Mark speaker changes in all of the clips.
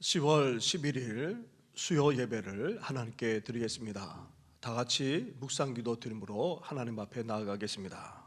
Speaker 1: 10월 11일 수요 예배를 하나님께 드리겠습니다. 다 같이 묵상기도 드림으로 하나님 앞에 나아가겠습니다.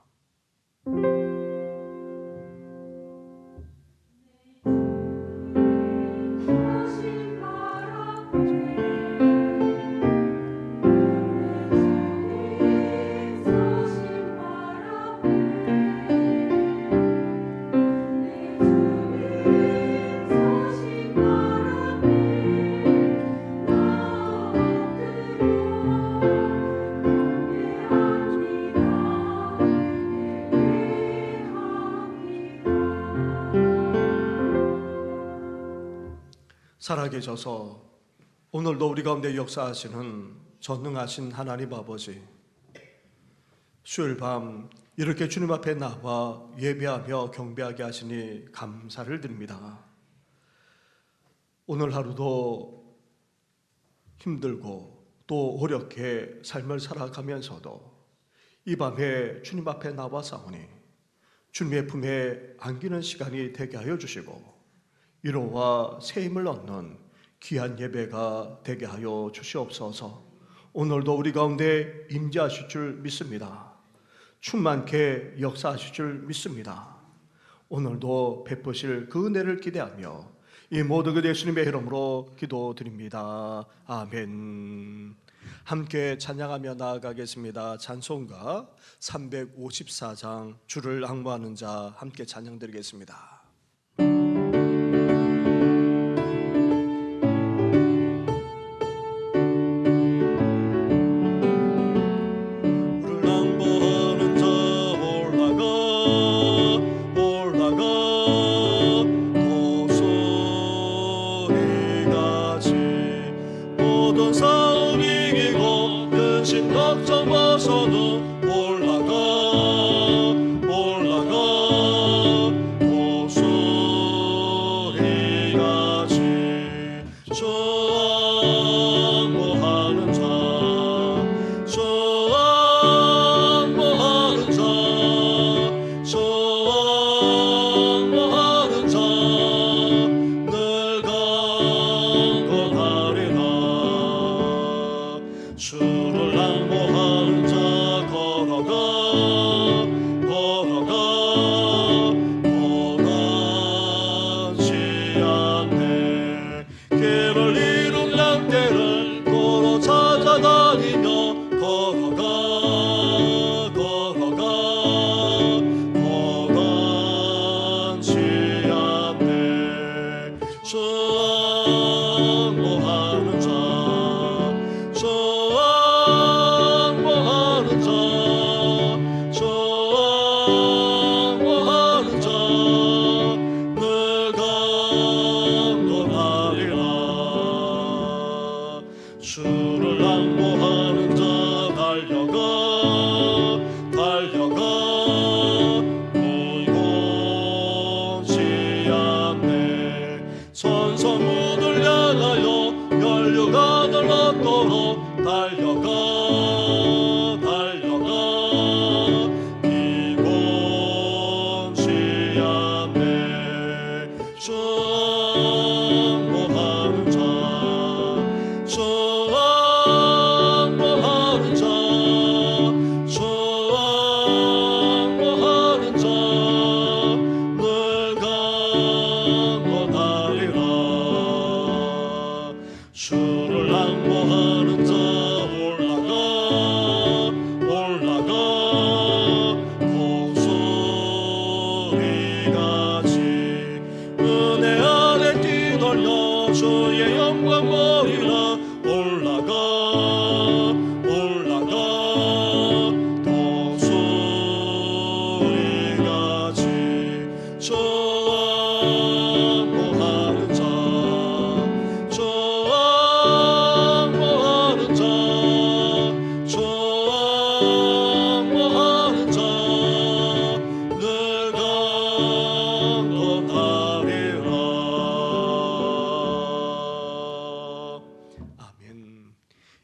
Speaker 1: 살아계셔서 오늘도 우리 가운데 역사하시는 전능하신 하나님 아버지, 수요일 밤 이렇게 주님 앞에 나와 예배하며 경배하게 하시니 감사를 드립니다. 오늘 하루도 힘들고 또 어렵게 삶을 살아가면서도 이 밤에 주님 앞에 나와 싸우니 주님의 품에 안기는 시간이 되게 하여 주시고 위로와 새 힘을 얻는 귀한 예배가 되게 하여 주시옵소서. 오늘도 우리 가운데 임재하실 줄 믿습니다. 충만케 역사하실 줄 믿습니다. 오늘도 베푸실 그 은혜를 기대하며 이 모든 것 예수님의 이름으로 기도드립니다. 아멘. 함께 찬양하며 나아가겠습니다. 찬송가 354장 주를 앙모하는 자 함께 찬양드리겠습니다.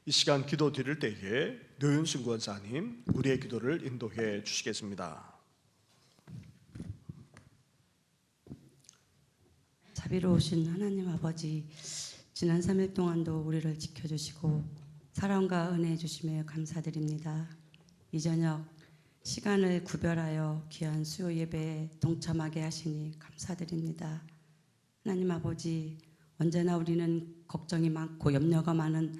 Speaker 1: 이 시간 기도 드릴 때에 노윤승 권사님 우리의 기도를 인도해 주시겠습니다.
Speaker 2: 자비로우신 하나님 아버지, 지난 3일 동안도 우리를 지켜주시고 사랑과 은혜 주심에 감사드립니다. 이 저녁 시간을 구별하여 귀한 수요 예배에 동참하게 하시니 감사드립니다. 하나님 아버지, 언제나 우리는 걱정이 많고 염려가 많은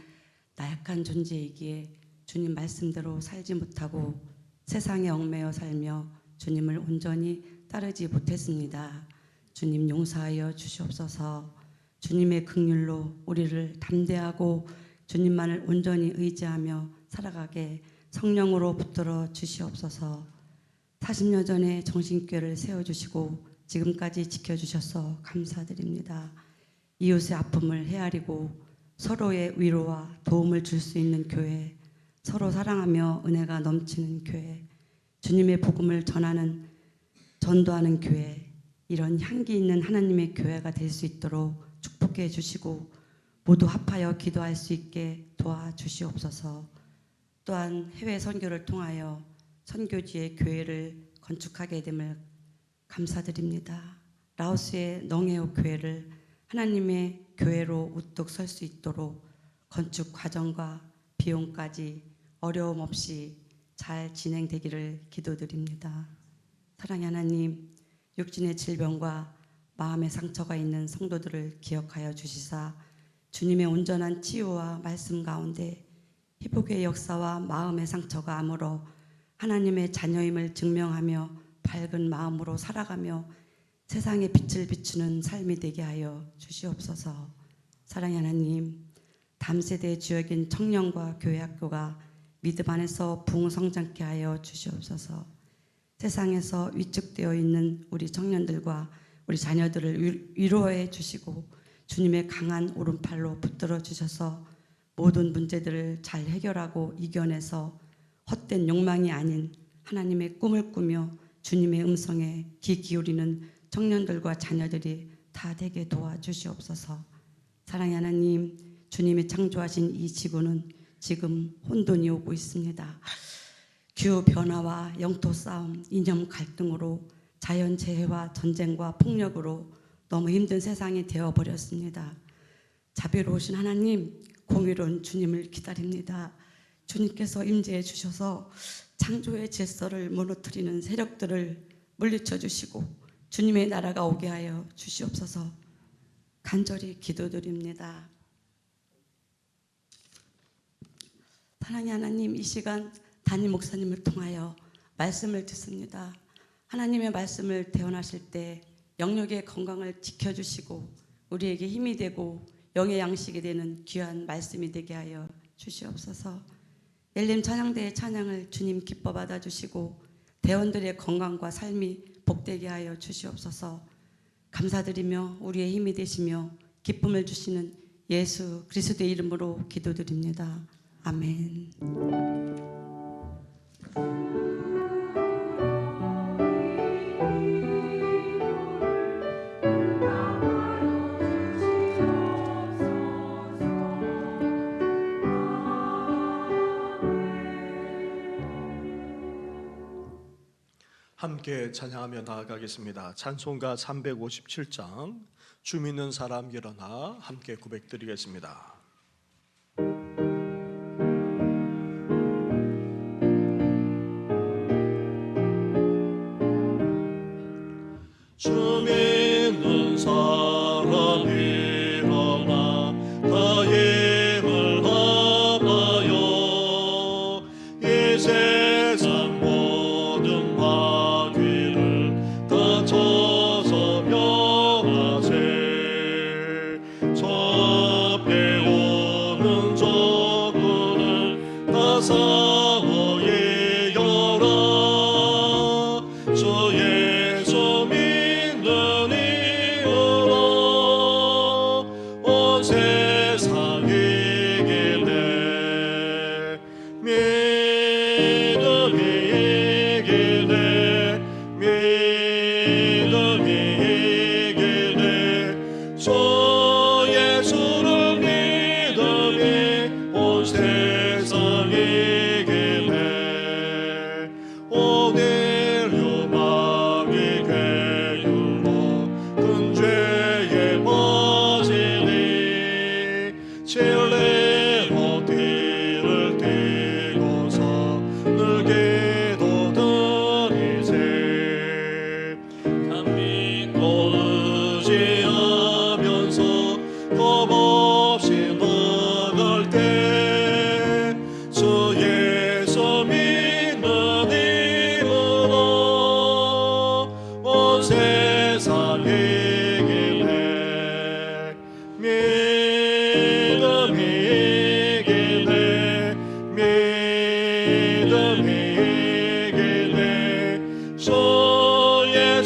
Speaker 2: 나약한 존재이기에 주님 말씀대로 살지 못하고 세상에 얽매여 살며 주님을 온전히 따르지 못했습니다. 주님 용서하여 주시옵소서. 주님의 긍휼로 우리를 담대하고 주님만을 온전히 의지하며 살아가게 성령으로 붙들어 주시옵소서. 40년 전에 정신교회를 세워주시고 지금까지 지켜주셔서 감사드립니다. 이웃의 아픔을 헤아리고 서로의 위로와 도움을 줄 수 있는 교회, 서로 사랑하며 은혜가 넘치는 교회, 주님의 복음을 전도하는 교회, 이런 향기 있는 하나님의 교회가 될 수 있도록 축복해 주시고 모두 합하여 기도할 수 있게 도와주시옵소서. 또한 해외 선교를 통하여 선교지의 교회를 건축하게 됨을 감사드립니다. 라오스의 넝에오 교회를 하나님의 교회로 우뚝 설 수 있도록 건축 과정과 비용까지 어려움 없이 잘 진행되기를 기도드립니다. 사랑의 하나님, 육신의 질병과 마음의 상처가 있는 성도들을 기억하여 주시사 주님의 온전한 치유와 말씀 가운데 회복의 역사와 마음의 상처가 아물어 하나님의 자녀임을 증명하며 밝은 마음으로 살아가며 세상에 빛을 비추는 삶이 되게 하여 주시옵소서. 사랑의 하나님, 다음 세대의 주역인 청년과 교회학교가 믿음 안에서 부흥성장케 하여 주시옵소서. 세상에서 위축되어 있는 우리 청년들과 우리 자녀들을 위로해 주시고 주님의 강한 오른팔로 붙들어 주셔서 모든 문제들을 잘 해결하고 이겨내서 헛된 욕망이 아닌 하나님의 꿈을 꾸며 주님의 음성에 귀 기울이는 청년들과 자녀들이 다 되게 도와주시옵소서. 사랑의 하나님, 주님이 창조하신 이 지구는 지금 혼돈이 오고 있습니다. 기후 변화와 영토 싸움, 이념 갈등으로 자연재해와 전쟁과 폭력으로 너무 힘든 세상이 되어버렸습니다. 자비로우신 하나님, 공의로운 주님을 기다립니다. 주님께서 임재해 주셔서 창조의 질서를 무너뜨리는 세력들을 물리쳐 주시고 주님의 나라가 오게 하여 주시옵소서. 간절히 기도드립니다. 사랑의 하나님, 이 시간 담임 목사님을 통하여 말씀을 듣습니다. 하나님의 말씀을 대언하실 때 영역의 건강을 지켜주시고 우리에게 힘이 되고 영의 양식이 되는 귀한 말씀이 되게 하여 주시옵소서. 엘림 찬양대의 찬양을 주님 기뻐 받아주시고 대원들의 건강과 삶이 복되게 하여 주시옵소서. 감사드리며 우리의 힘이 되시며 기쁨을 주시는 예수 그리스도의 이름으로 기도드립니다. 아멘.
Speaker 1: 함께 찬양하며 나아가겠습니다. 찬송가 357장 주 믿는 사람 일어나 함께 고백드리겠습니다. 주 믿는 사람 일어나 다 힘을 다하여 이 세상 모든 마귀를 다 쳐서 멸하세. 접게 오는 적군을 다 싸워 이겨라. 주 예수 믿는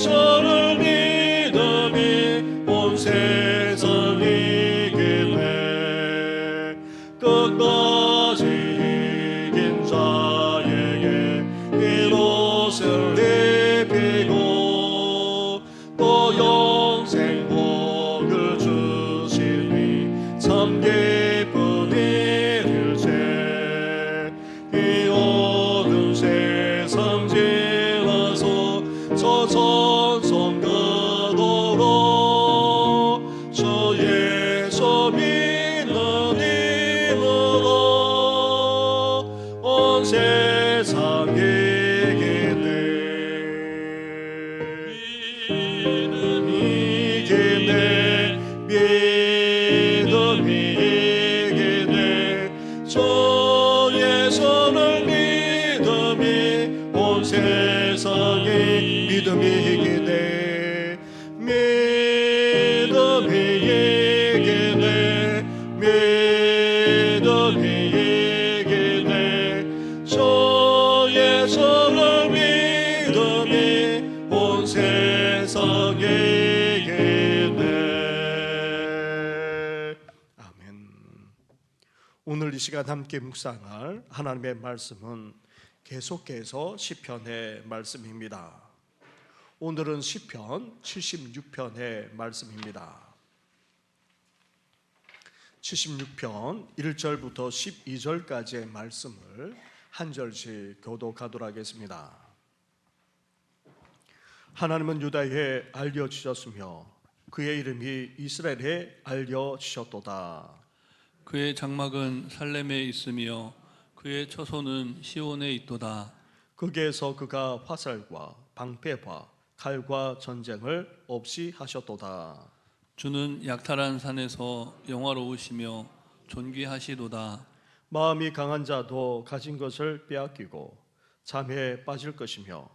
Speaker 1: 예수를 믿음이 온 세상 이기네. 끝까지 이긴 자에게 이곳을 입히고 또 영생 복을 주시니 참 기쁜 일일세. 이 어두운 세상 지나서 저 천성 그도로 저 예수 믿는 이름으로 온 세상 이기네. 이기네. 믿음이 이기네. 저 예수를 믿음이 온 세상에 믿음이 이기네. 믿음이 이기네. 믿음이 이기네. 저 예수를 믿음이 온 세상에 이기네. 아멘. 오늘 이 시간 함께 묵상할 하나님의 말씀은 계속해서 시편의 말씀입니다. 오늘은 시편 76편의 말씀입니다. 76편 1절부터 12절까지의 말씀을 한 절씩 교독하도록 하겠습니다. 하나님은 유다에 알려지셨으며 그의 이름이 이스라엘에 알려지셨도다.
Speaker 3: 그의 장막은 살렘에 있으며 그의 처소는 시온에 있도다.
Speaker 1: 거기에서 그가 화살과 방패와 칼과 전쟁을 없이 하셨도다.
Speaker 3: 주는 약탈한 산에서 영화로우시며 존귀하시도다.
Speaker 1: 마음이 강한 자도 가진 것을 빼앗기고 잠에 빠질 것이며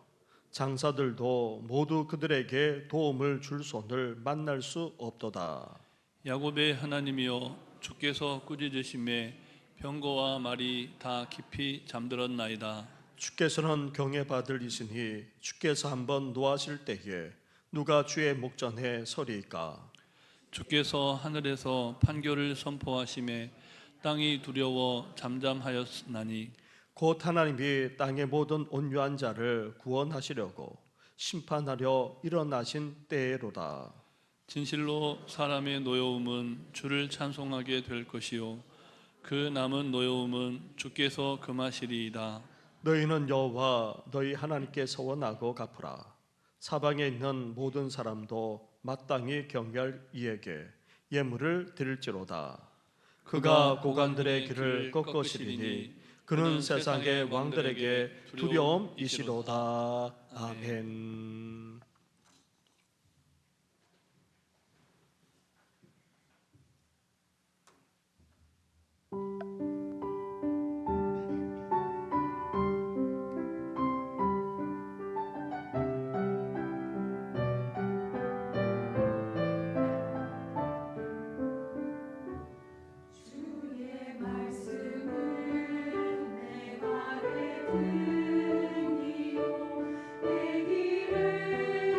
Speaker 1: 장사들도 모두 그들에게 도움을 줄 손을 만날 수 없도다.
Speaker 3: 야곱의 하나님이여 주께서 꾸짖으심에 병거와 말이 다 깊이 잠들었나이다.
Speaker 1: 주께서는 경외받을 이시니 주께서 한번 노하실 때에 누가 주의 목전에 서리이까.
Speaker 3: 주께서 하늘에서 판결을 선포하심에 땅이 두려워 잠잠하였나니
Speaker 1: 곧 하나님이 땅의 모든 온유한 자를 구원하시려고 심판하려 일어나신 때로다.
Speaker 3: 진실로 사람의 노여움은 주를 찬송하게 될 것이요 그 남은 노여움은 주께서 금하시리이다.
Speaker 1: 너희는 여호와 너희 하나님께 서원하고 갚으라. 사방에 있는 모든 사람도 마땅히 경배할 이에게 예물을 드릴지로다. 그가 고관들의 길을 꺾으시리니 그는 세상의 왕들에게 두려움이시로다. 아멘.
Speaker 4: 내 길을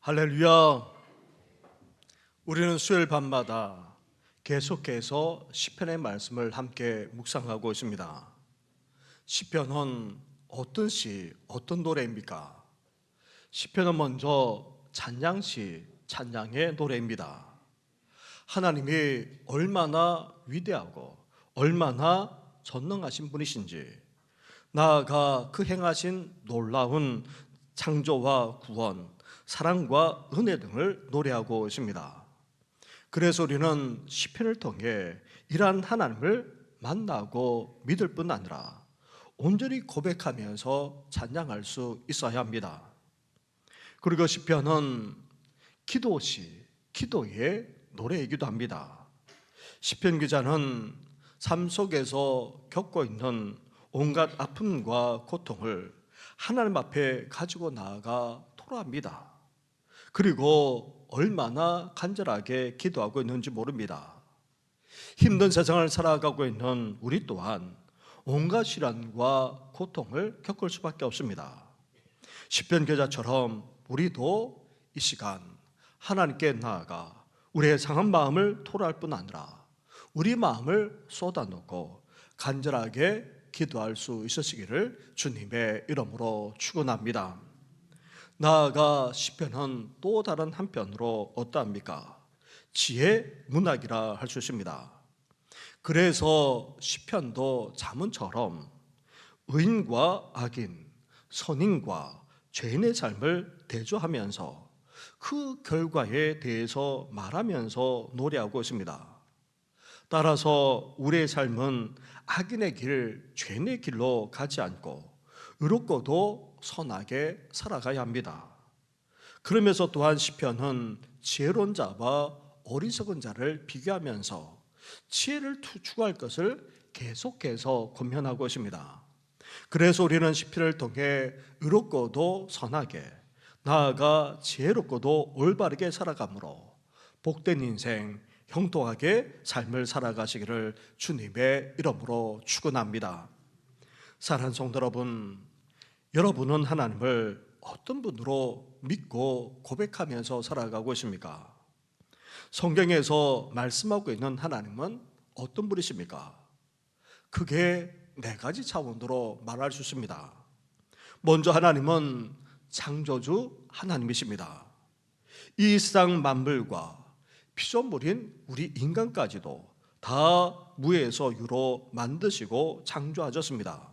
Speaker 1: 할렐루야. 우리는 수요일 밤마다 계속해서 시편의 말씀을 함께 묵상하고 있습니다. 시편은 어떤 시, 어떤 노래입니까? 시편은 먼저 찬양시, 찬양의 노래입니다. 하나님이 얼마나 위대하고 얼마나 전능하신 분이신지, 나아가 그 행하신 놀라운 창조와 구원, 사랑과 은혜 등을 노래하고 있습니다. 그래서 우리는 시편을 통해 이러한 하나님을 만나고 믿을 뿐 아니라 온전히 고백하면서 찬양할 수 있어야 합니다. 그리고 시편은 기도시, 기도의 노래이기도 합니다. 시편 기자는 삶 속에서 겪고 있는 온갖 아픔과 고통을 하나님 앞에 가지고 나아가 토로합니다. 그리고 얼마나 간절하게 기도하고 있는지 모릅니다. 힘든 세상을 살아가고 있는 우리 또한 온갖 시련과 고통을 겪을 수밖에 없습니다. 시편 기자처럼 우리도 이 시간 하나님께 나아가 우리의 상한 마음을 토로할 뿐 아니라 우리 마음을 쏟아놓고 간절하게 기도할 수 있으시기를 주님의 이름으로 축원합니다. 나아가 시편은 또 다른 한편으로 어떠합니까? 지혜 문학이라 할 수 있습니다. 그래서 시편도 잠언처럼 의인과 악인, 선인과 죄인의 삶을 대조하면서 그 결과에 대해서 말하면서 노래하고 있습니다. 따라서 우리의 삶은 악인의 길, 죄인의 길로 가지 않고 의롭고도 선하게 살아가야 합니다. 그러면서 또한 시편은 지혜로운 자와 어리석은 자를 비교하면서 지혜를 추구할 것을 계속해서 권면하고 있습니다. 그래서 우리는 시편을 통해 의롭고도 선하게, 나아가 지혜롭고도 올바르게 살아가므로 복된 인생, 형통하게 삶을 살아가시기를 주님의 이름으로 축원합니다. 사랑하는 성도 여러분, 여러분은 하나님을 어떤 분으로 믿고 고백하면서 살아가고 있습니까? 성경에서 말씀하고 있는 하나님은 어떤 분이십니까? 크게 네 가지 차원으로 말할 수 있습니다. 먼저 하나님은 창조주 하나님이십니다. 이 세상 만물과 피조물인 우리 인간까지도 다 무에서 유로 만드시고 창조하셨습니다.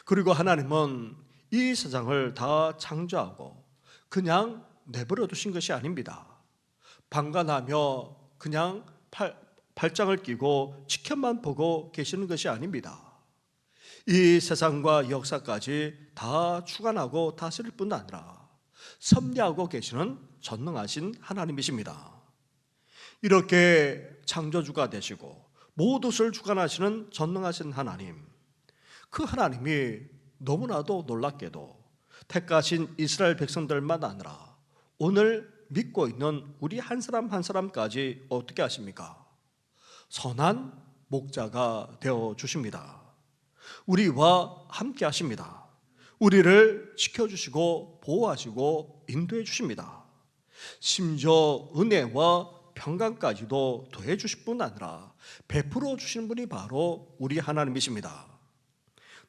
Speaker 1: 그리고 하나님은 이 세상을 다 창조하고 그냥 내버려 두신 것이 아닙니다. 방관하며 그냥 팔짱을 끼고 지켜만 보고 계시는 것이 아닙니다. 이 세상과 역사까지 다 주관하고 다스릴 뿐 아니라 섭리하고 계시는 전능하신 하나님이십니다. 이렇게 창조주가 되시고 모든 것을 주관하시는 전능하신 하나님, 그 하나님이 너무나도 놀랍게도 택하신 이스라엘 백성들만 아니라 오늘 믿고 있는 우리 한 사람 한 사람까지 어떻게 하십니까? 선한 목자가 되어 주십니다. 우리와 함께 하십니다. 우리를 지켜주시고 보호하시고 인도해 주십니다. 심지어 은혜와 평강까지도 더해 주실 뿐 아니라 베풀어 주시는 분이 바로 우리 하나님이십니다.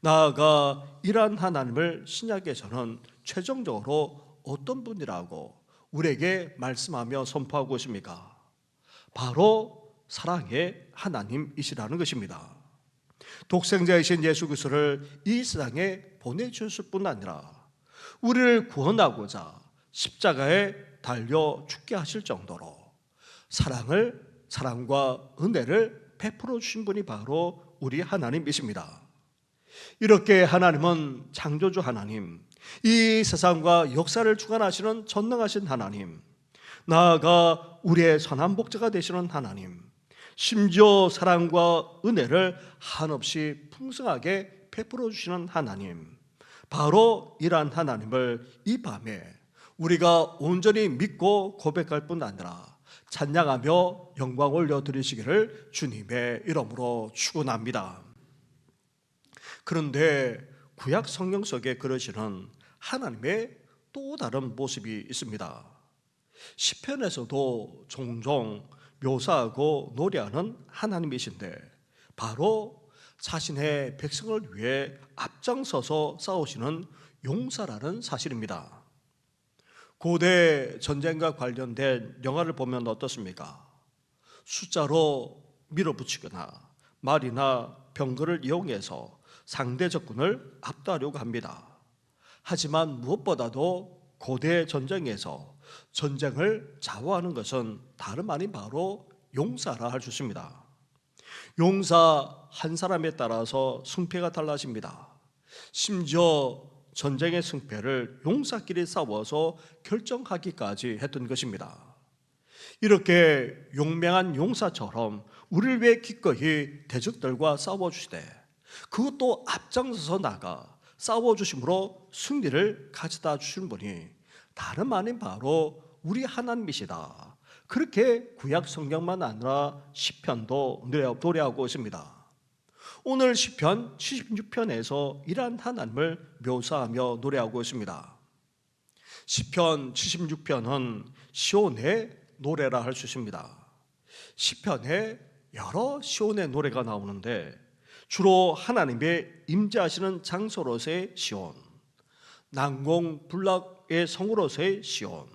Speaker 1: 나아가 이러한 하나님을 신약에서는 최종적으로 어떤 분이라고 우리에게 말씀하며 선포하고 있습니까? 바로 사랑의 하나님이시라는 것입니다. 독생자이신 예수 그리스도를 이 세상에 보내주셨을 뿐 아니라 우리를 구원하고자 십자가에 달려 죽게 하실 정도로 사랑과 은혜를 베풀어 주신 분이 바로 우리 하나님이십니다. 이렇게 하나님은 창조주 하나님, 이 세상과 역사를 주관하시는 전능하신 하나님, 나아가 우리의 선한 목자가 되시는 하나님, 심지어 사랑과 은혜를 한없이 풍성하게 베풀어 주시는 하나님, 바로 이러한 하나님을 이 밤에 우리가 온전히 믿고 고백할 뿐 아니라 찬양하며 영광 올려드리시기를 주님의 이름으로 축원합니다. 그런데 구약 성경 속에 그러시는 하나님의 또 다른 모습이 있습니다. 시편에서도 종종 묘사하고 노래하는 하나님이신데 바로 자신의 백성을 위해 앞장서서 싸우시는 용사라는 사실입니다. 고대 전쟁과 관련된 영화를 보면 어떻습니까? 숫자로 밀어붙이거나 말이나 병거를 이용해서 상대 적군을 압도하려고 합니다. 하지만 무엇보다도 고대 전쟁에서 전쟁을 좌우하는 것은 다름 아닌 바로 용사라 할 수 있습니다. 용사 한 사람에 따라서 승패가 달라집니다. 심지어 전쟁의 승패를 용사끼리 싸워서 결정하기까지 했던 것입니다. 이렇게 용맹한 용사처럼 우리를 위해 기꺼이 대적들과 싸워주시되 그것도 앞장서서 나가 싸워주심으로 승리를 가져다 주신 분이 다름 아닌 바로 우리 하나님이시다. 그렇게 구약 성경만 아니라 시편도 노래하고 있습니다. 오늘 시편 76편에서 이러한 하나님을 묘사하며 노래하고 있습니다. 시편 76편은 시온의 노래라 할 수 있습니다. 시편에 여러 시온의 노래가 나오는데 주로 하나님의 임재하시는 장소로서의 시온, 난공불락의 성으로서의 시온,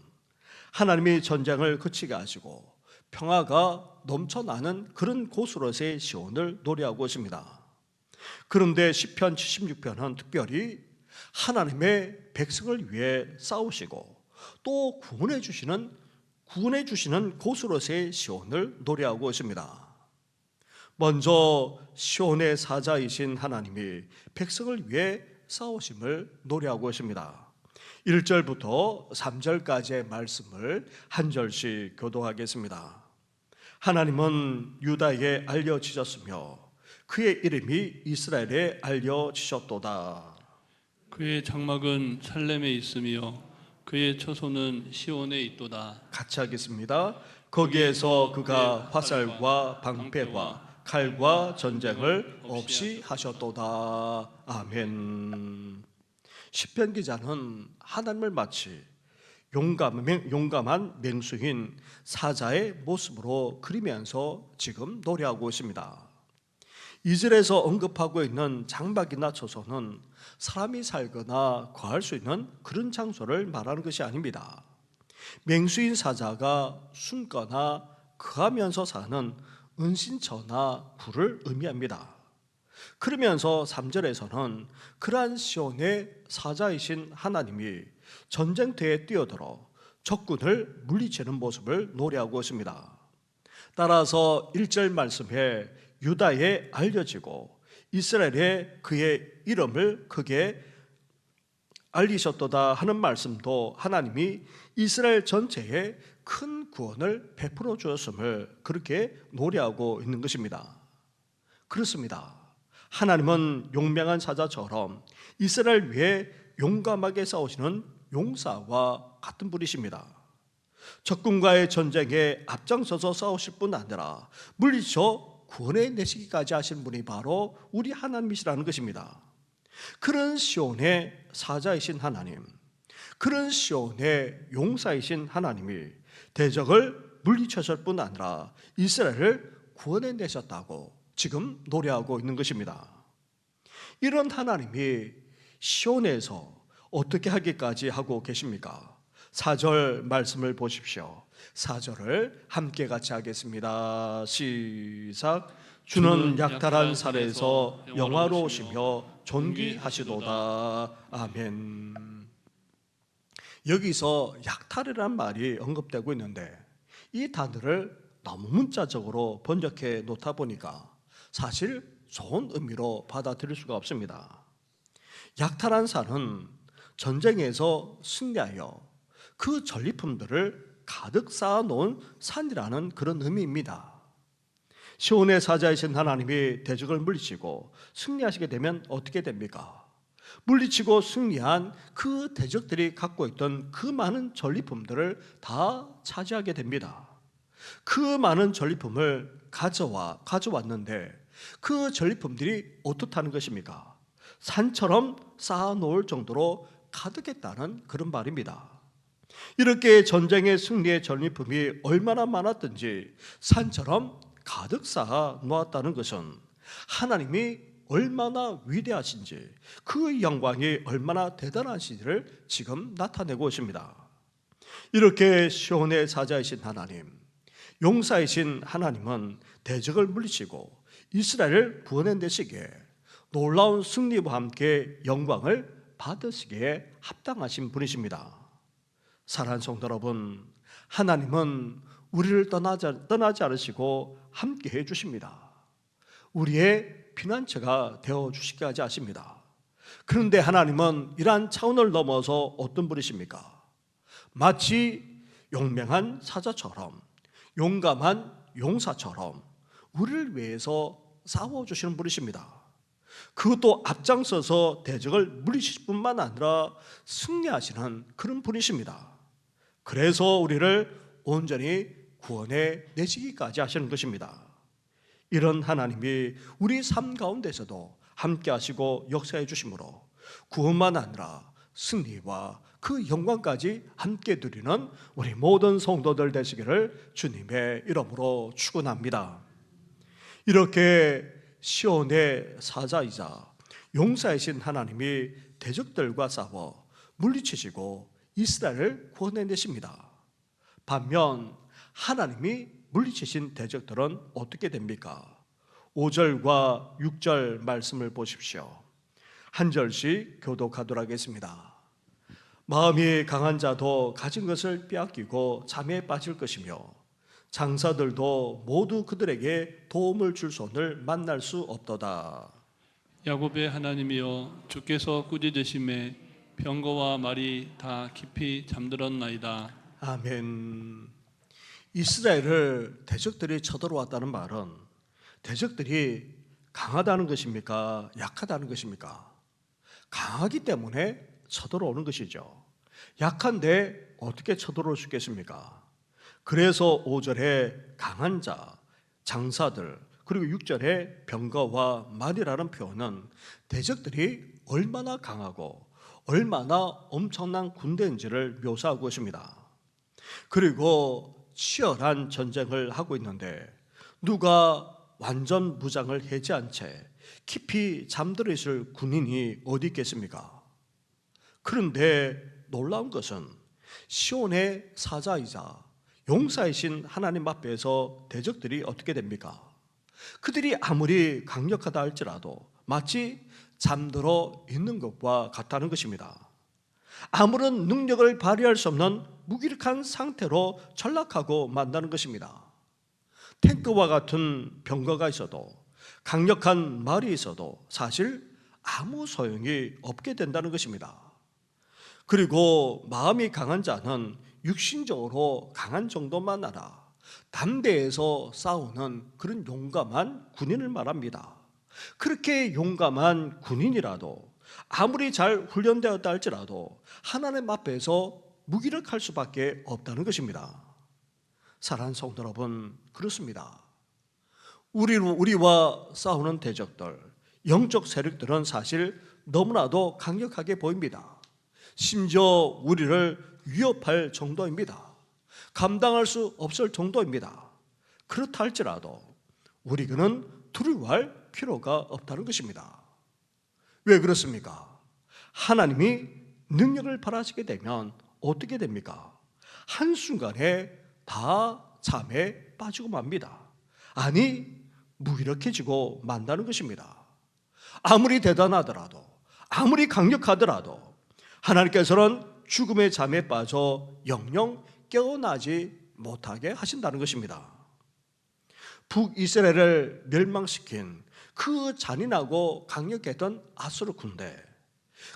Speaker 1: 하나님이 전쟁을 그치게 하시고 평화가 넘쳐나는 그런 곳으로서의 시온을 노래하고 있습니다. 그런데 시편 76편은 특별히 하나님의 백성을 위해 싸우시고 또 구원해 주시는 곳으로서의 시온을 노래하고 있습니다. 먼저 시온의 사자이신 하나님이 백성을 위해 싸우심을 노래하고 있습니다. 1절부터 3절까지의 말씀을 한 절씩 교도하겠습니다. 하나님은 유다에 알려지셨으며 그의 이름이 이스라엘에 알려지셨도다.
Speaker 3: 그의 장막은 살렘에 있으며 그의 처소는 시온에 있도다.
Speaker 1: 같이 하겠습니다. 거기에서 그가 화살과 방패와 칼과 전쟁을 없이 하셨도다. 아멘. 시편 기자는 하나님을 마치 용감한 맹수인 사자의 모습으로 그리면서 지금 노래하고 있습니다. 2절에서 언급하고 있는 장막이나 처소는 사람이 살거나 거할 수 있는 그런 장소를 말하는 것이 아닙니다. 맹수인 사자가 숨거나 거하면서 사는 은신처나 굴을 의미합니다. 그러면서 3절에서는 그러한 시온의 사자이신 하나님이 전쟁터에 뛰어들어 적군을 물리치는 모습을 노래하고 있습니다. 따라서 1절 말씀에 유다에 알려지고 이스라엘에 그의 이름을 크게 알리셨도다 하는 말씀도 하나님이 이스라엘 전체에 큰 구원을 베풀어 주었음을 그렇게 노래하고 있는 것입니다. 그렇습니다. 하나님은 용맹한 사자처럼 이스라엘 위해 용감하게 싸우시는 용사와 같은 분이십니다. 적군과의 전쟁에 앞장서서 싸우실 뿐 아니라 물리쳐 구원해 내시기까지 하신 분이 바로 우리 하나님이시라는 것입니다. 그런 시온의 사자이신 하나님, 그런 시온의 용사이신 하나님이 대적을 물리쳤을 뿐 아니라 이스라엘을 구원해 내셨다고 지금 노래하고 있는 것입니다. 이런 하나님이 시온에서 어떻게 하기까지 하고 계십니까? 4절 말씀을 보십시오. 4절을 함께 같이 하겠습니다. 시작. 주는 약탈한 살에서 영화로우시며 존귀하시도다. 아멘. 여기서 약탈이란 말이 언급되고 있는데 이 단어를 너무 문자적으로 번역해 놓다 보니까 사실 좋은 의미로 받아들일 수가 없습니다. 약탈한 산은 전쟁에서 승리하여 그 전리품들을 가득 쌓아놓은 산이라는 그런 의미입니다. 시온의 사자이신 하나님이 대적을 물리치고 승리하시게 되면 어떻게 됩니까? 물리치고 승리한 그 대적들이 갖고 있던 그 많은 전리품들을 다 차지하게 됩니다. 그 많은 전리품을 가져왔는데 그 전리품들이 어떻다는 것입니까? 산처럼 쌓아놓을 정도로 가득했다는 그런 말입니다. 이렇게 전쟁의 승리의 전리품이 얼마나 많았든지 산처럼 가득 쌓아 놓았다는 것은 하나님이 얼마나 위대하신지, 그 영광이 얼마나 대단하신지를 지금 나타내고 있습니다. 이렇게 시온의 사자이신 하나님, 용사이신 하나님은 대적을 물리치고 이스라엘을 구원해내시기에 놀라운 승리와 함께 영광을 받으시기에 합당하신 분이십니다. 사랑하는 성도 여러분, 하나님은 우리를 떠나지 않으시고 함께해 주십니다. 우리의 피난처가 되어주시게 하지 않습니다. 그런데 하나님은 이러한 차원을 넘어서 어떤 분이십니까? 마치 용맹한 사자처럼, 용감한 용사처럼 우리를 위해서 싸워주시는 분이십니다. 그것도 앞장서서 대적을 물리칠 뿐만 아니라 승리하시는 그런 분이십니다. 그래서 우리를 온전히 구원해 내시기까지 하시는 것입니다. 이런 하나님이 우리 삶 가운데서도 함께 하시고 역사해 주심으로 구원만 아니라 승리와 그 영광까지 함께 누리는 우리 모든 성도들 되시기를 주님의 이름으로 축원합니다. 이렇게 시온의 사자이자 용사이신 하나님이 대적들과 싸워 물리치시고 이스라엘을 구원해내십니다. 반면 하나님이 물리치신 대적들은 어떻게 됩니까? 5절과 6절 말씀을 보십시오. 한 절씩 교독하도록 하겠습니다. 마음이 강한 자도 가진 것을 빼앗기고 잠에 빠질 것이며 장사들도 모두 그들에게 도움을 줄 손을 만날 수 없도다.
Speaker 3: 야곱의 하나님이여, 주께서 꾸짖으심에 병거와 말이 다 깊이 잠들었나이다.
Speaker 1: 아멘. 이스라엘을 대적들이 쳐들어왔다는 말은 대적들이 강하다는 것입니까? 약하다는 것입니까? 강하기 때문에 쳐들어오는 것이죠. 약한데 어떻게 쳐들어올 수 있겠습니까? 그래서 5절에 강한 자, 장사들, 그리고 6절에 병거와 말이라는 표현은 대적들이 얼마나 강하고 얼마나 엄청난 군대인지를 묘사하고 있습니다. 그리고 치열한 전쟁을 하고 있는데 누가 완전 무장을 해제한 채 깊이 잠들어 있을 군인이 어디 있겠습니까? 그런데 놀라운 것은 시온의 사자이자 용사이신 하나님 앞에서 대적들이 어떻게 됩니까? 그들이 아무리 강력하다 할지라도 마치 잠들어 있는 것과 같다는 것입니다. 아무런 능력을 발휘할 수 없는 무기력한 상태로 전락하고 만다는 것입니다. 탱크와 같은 병거가 있어도 강력한 말이 있어도 사실 아무 소용이 없게 된다는 것입니다. 그리고 마음이 강한 자는 육신적으로 강한 정도만 알아 담대해서 싸우는 그런 용감한 군인을 말합니다. 그렇게 용감한 군인이라도 아무리 잘 훈련되었다 할지라도 하나님 앞에서 무기력할 수밖에 없다는 것입니다. 사랑하는 성도 여러분, 그렇습니다. 우리와 싸우는 대적들, 영적 세력들은 사실 너무나도 강력하게 보입니다. 심지어 우리를 위협할 정도입니다. 감당할 수 없을 정도입니다. 그렇다 할지라도 우리는 두려워할 필요가 없다는 것입니다. 왜 그렇습니까? 하나님이 능력을 발하시게 되면 어떻게 됩니까? 한순간에 다 잠에 빠지고 맙니다. 아니, 무기력해지고 만다는 것입니다. 아무리 대단하더라도, 아무리 강력하더라도 하나님께서는 죽음의 잠에 빠져 영영 깨어나지 못하게 하신다는 것입니다. 북이스라엘을 멸망시킨 그 잔인하고 강력했던 아수르 군대,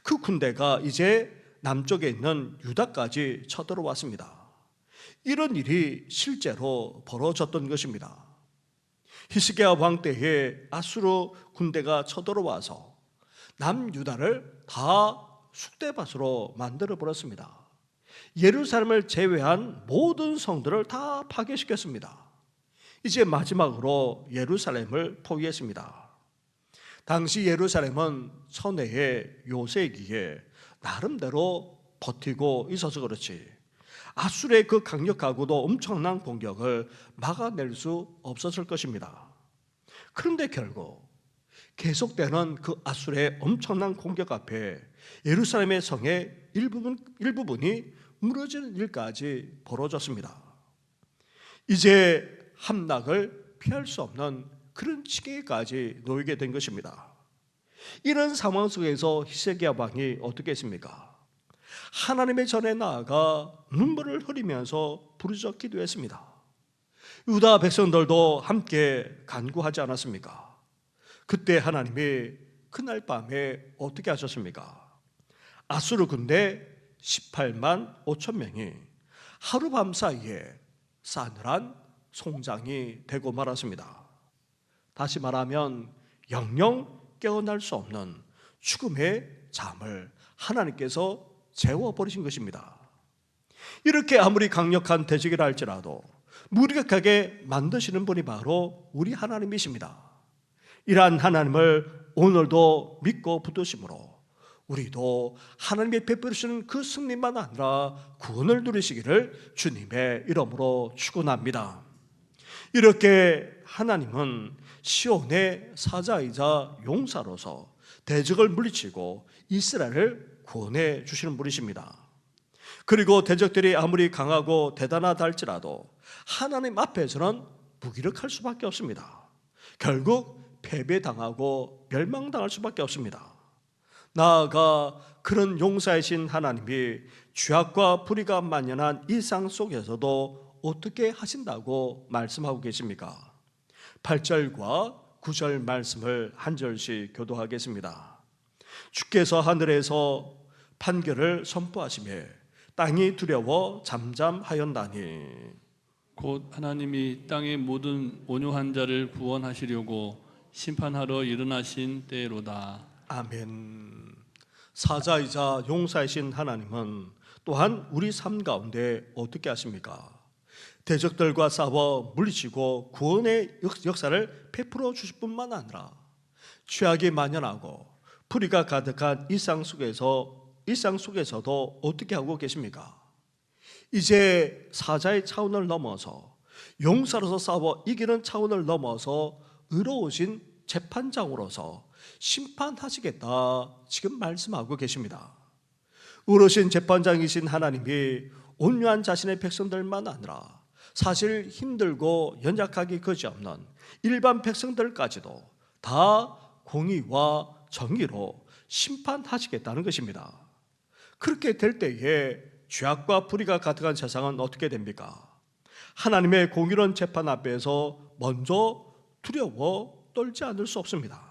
Speaker 1: 그 군대가 이제 남쪽에 있는 유다까지 쳐들어왔습니다. 이런 일이 실제로 벌어졌던 것입니다. 히스기야 왕 때에 아수르 군대가 쳐들어와서 남유다를 다 쑥대밭으로 만들어 버렸습니다. 예루살렘을 제외한 모든 성들을 다 파괴시켰습니다. 이제 마지막으로 예루살렘을 포위했습니다. 당시 예루살렘은 천혜의 요새이기에 나름대로 버티고 있어서 그렇지 아수르의 그 강력하고도 엄청난 공격을 막아낼 수 없었을 것입니다. 그런데 결국 계속되는 그 아수르의 엄청난 공격 앞에 예루살렘의 성의 일부분이 무너지는 일까지 벌어졌습니다. 이제 함락을 피할 수 없는 그런 지경에까지 놓이게 된 것입니다. 이런 상황 속에서 히스기야 왕이 어떻게 했습니까? 하나님의 전에 나아가 눈물을 흘리면서 부르짖어 기도했습니다. 유다 백성들도 함께 간구하지 않았습니까? 그때 하나님이 그날 밤에 어떻게 하셨습니까? 아수르 군대 18만 5천 명이 하룻밤 사이에 싸늘한 송장이 되고 말았습니다. 다시 말하면 영영 깨어날 수 없는 죽음의 잠을 하나님께서 재워버리신 것입니다. 이렇게 아무리 강력한 대적이라 할지라도 무력하게 만드시는 분이 바로 우리 하나님이십니다. 이러한 하나님을 오늘도 믿고 붙드심으로 우리도 하나님의 베푸시는 그 승리만 아니라 구원을 누리시기를 주님의 이름으로 축원합니다. 이렇게 하나님은 시온의 사자이자 용사로서 대적을 물리치고 이스라엘을 구원해 주시는 분이십니다. 그리고 대적들이 아무리 강하고 대단하다 할지라도 하나님 앞에서는 무기력할 수밖에 없습니다. 결국 패배당하고 멸망당할 수밖에 없습니다. 나아가 그런 용사이신 하나님이 죄악과 불의가 만연한 이 상 속에서도 어떻게 하신다고 말씀하고 계십니까? 8절과 9절 말씀을 한 절씩 교도하겠습니다. 주께서 하늘에서 판결을 선포하시며 땅이 두려워 잠잠하였나니
Speaker 3: 곧 하나님이 땅의 모든 온유한 자를 구원하시려고 심판하러 일어나신 때로다.
Speaker 1: 아멘. 사자이자 용사이신 하나님은 또한 우리 삶 가운데 어떻게 하십니까? 대적들과 싸워 물리치고 구원의 역사를 베풀어 주실 뿐만 아니라 죄악이 만연하고 불의가 가득한 일상 속에서도 어떻게 하고 계십니까? 이제 사자의 차원을 넘어서 용사로서 싸워 이기는 차원을 넘어서 의로우신 재판장으로서 심판하시겠다 지금 말씀하고 계십니다. 의로우신 재판장이신 하나님이 온유한 자신의 백성들만 아니라 사실 힘들고 연약하기 그지없는 일반 백성들까지도 다 공의와 정의로 심판하시겠다는 것입니다. 그렇게 될 때에 죄악과 불의가 가득한 세상은 어떻게 됩니까? 하나님의 공의로운 재판 앞에서 먼저 두려워 떨지 않을 수 없습니다.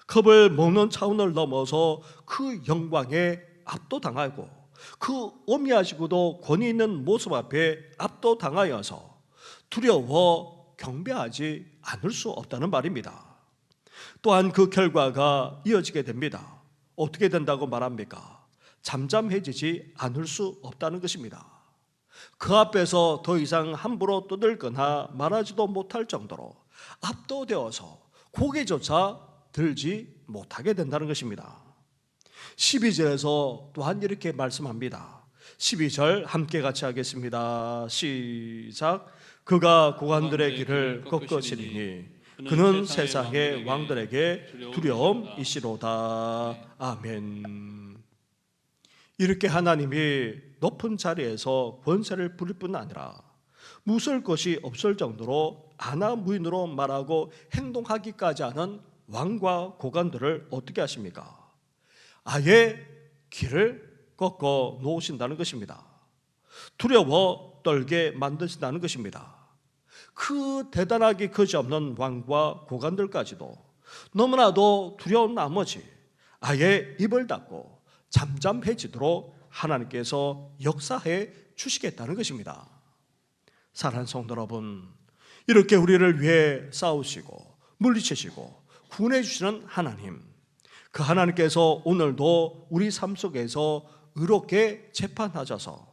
Speaker 1: 겁을 먹는 차원을 넘어서 그 영광에 압도당하고 그 오미하시고도 권위 있는 모습 앞에 압도당하여서 두려워 경배하지 않을 수 없다는 말입니다. 또한 그 결과가 이어지게 됩니다. 어떻게 된다고 말합니까? 잠잠해지지 않을 수 없다는 것입니다. 그 앞에서 더 이상 함부로 떠들거나 말하지도 못할 정도로 압도되어서 고개조차 들지 못하게 된다는 것입니다. 12절에서 또한 이렇게 말씀합니다. 12절 함께 같이 하겠습니다. 시작. 그가 고관들의 길을 꺾으시리니 그는 세상의 왕들에게 두려움이시로다. 아멘. 이렇게 하나님이 높은 자리에서 권세를 부릴 뿐 아니라 무술 것이 없을 정도로 아나무인으로 말하고 행동하기까지 하는 왕과 고관들을 어떻게 하십니까? 아예 길을 꺾어 놓으신다는 것입니다. 두려워 떨게 만드신다는 것입니다. 그 대단하기 그지없는 왕과 고관들까지도 너무나도 두려운 나머지 아예 입을 닫고 잠잠해지도록 하나님께서 역사해 주시겠다는 것입니다. 사랑하는 성도 여러분, 이렇게 우리를 위해 싸우시고 물리치시고 구원해 주시는 하나님, 그 하나님께서 오늘도 우리 삶 속에서 의롭게 재판하셔서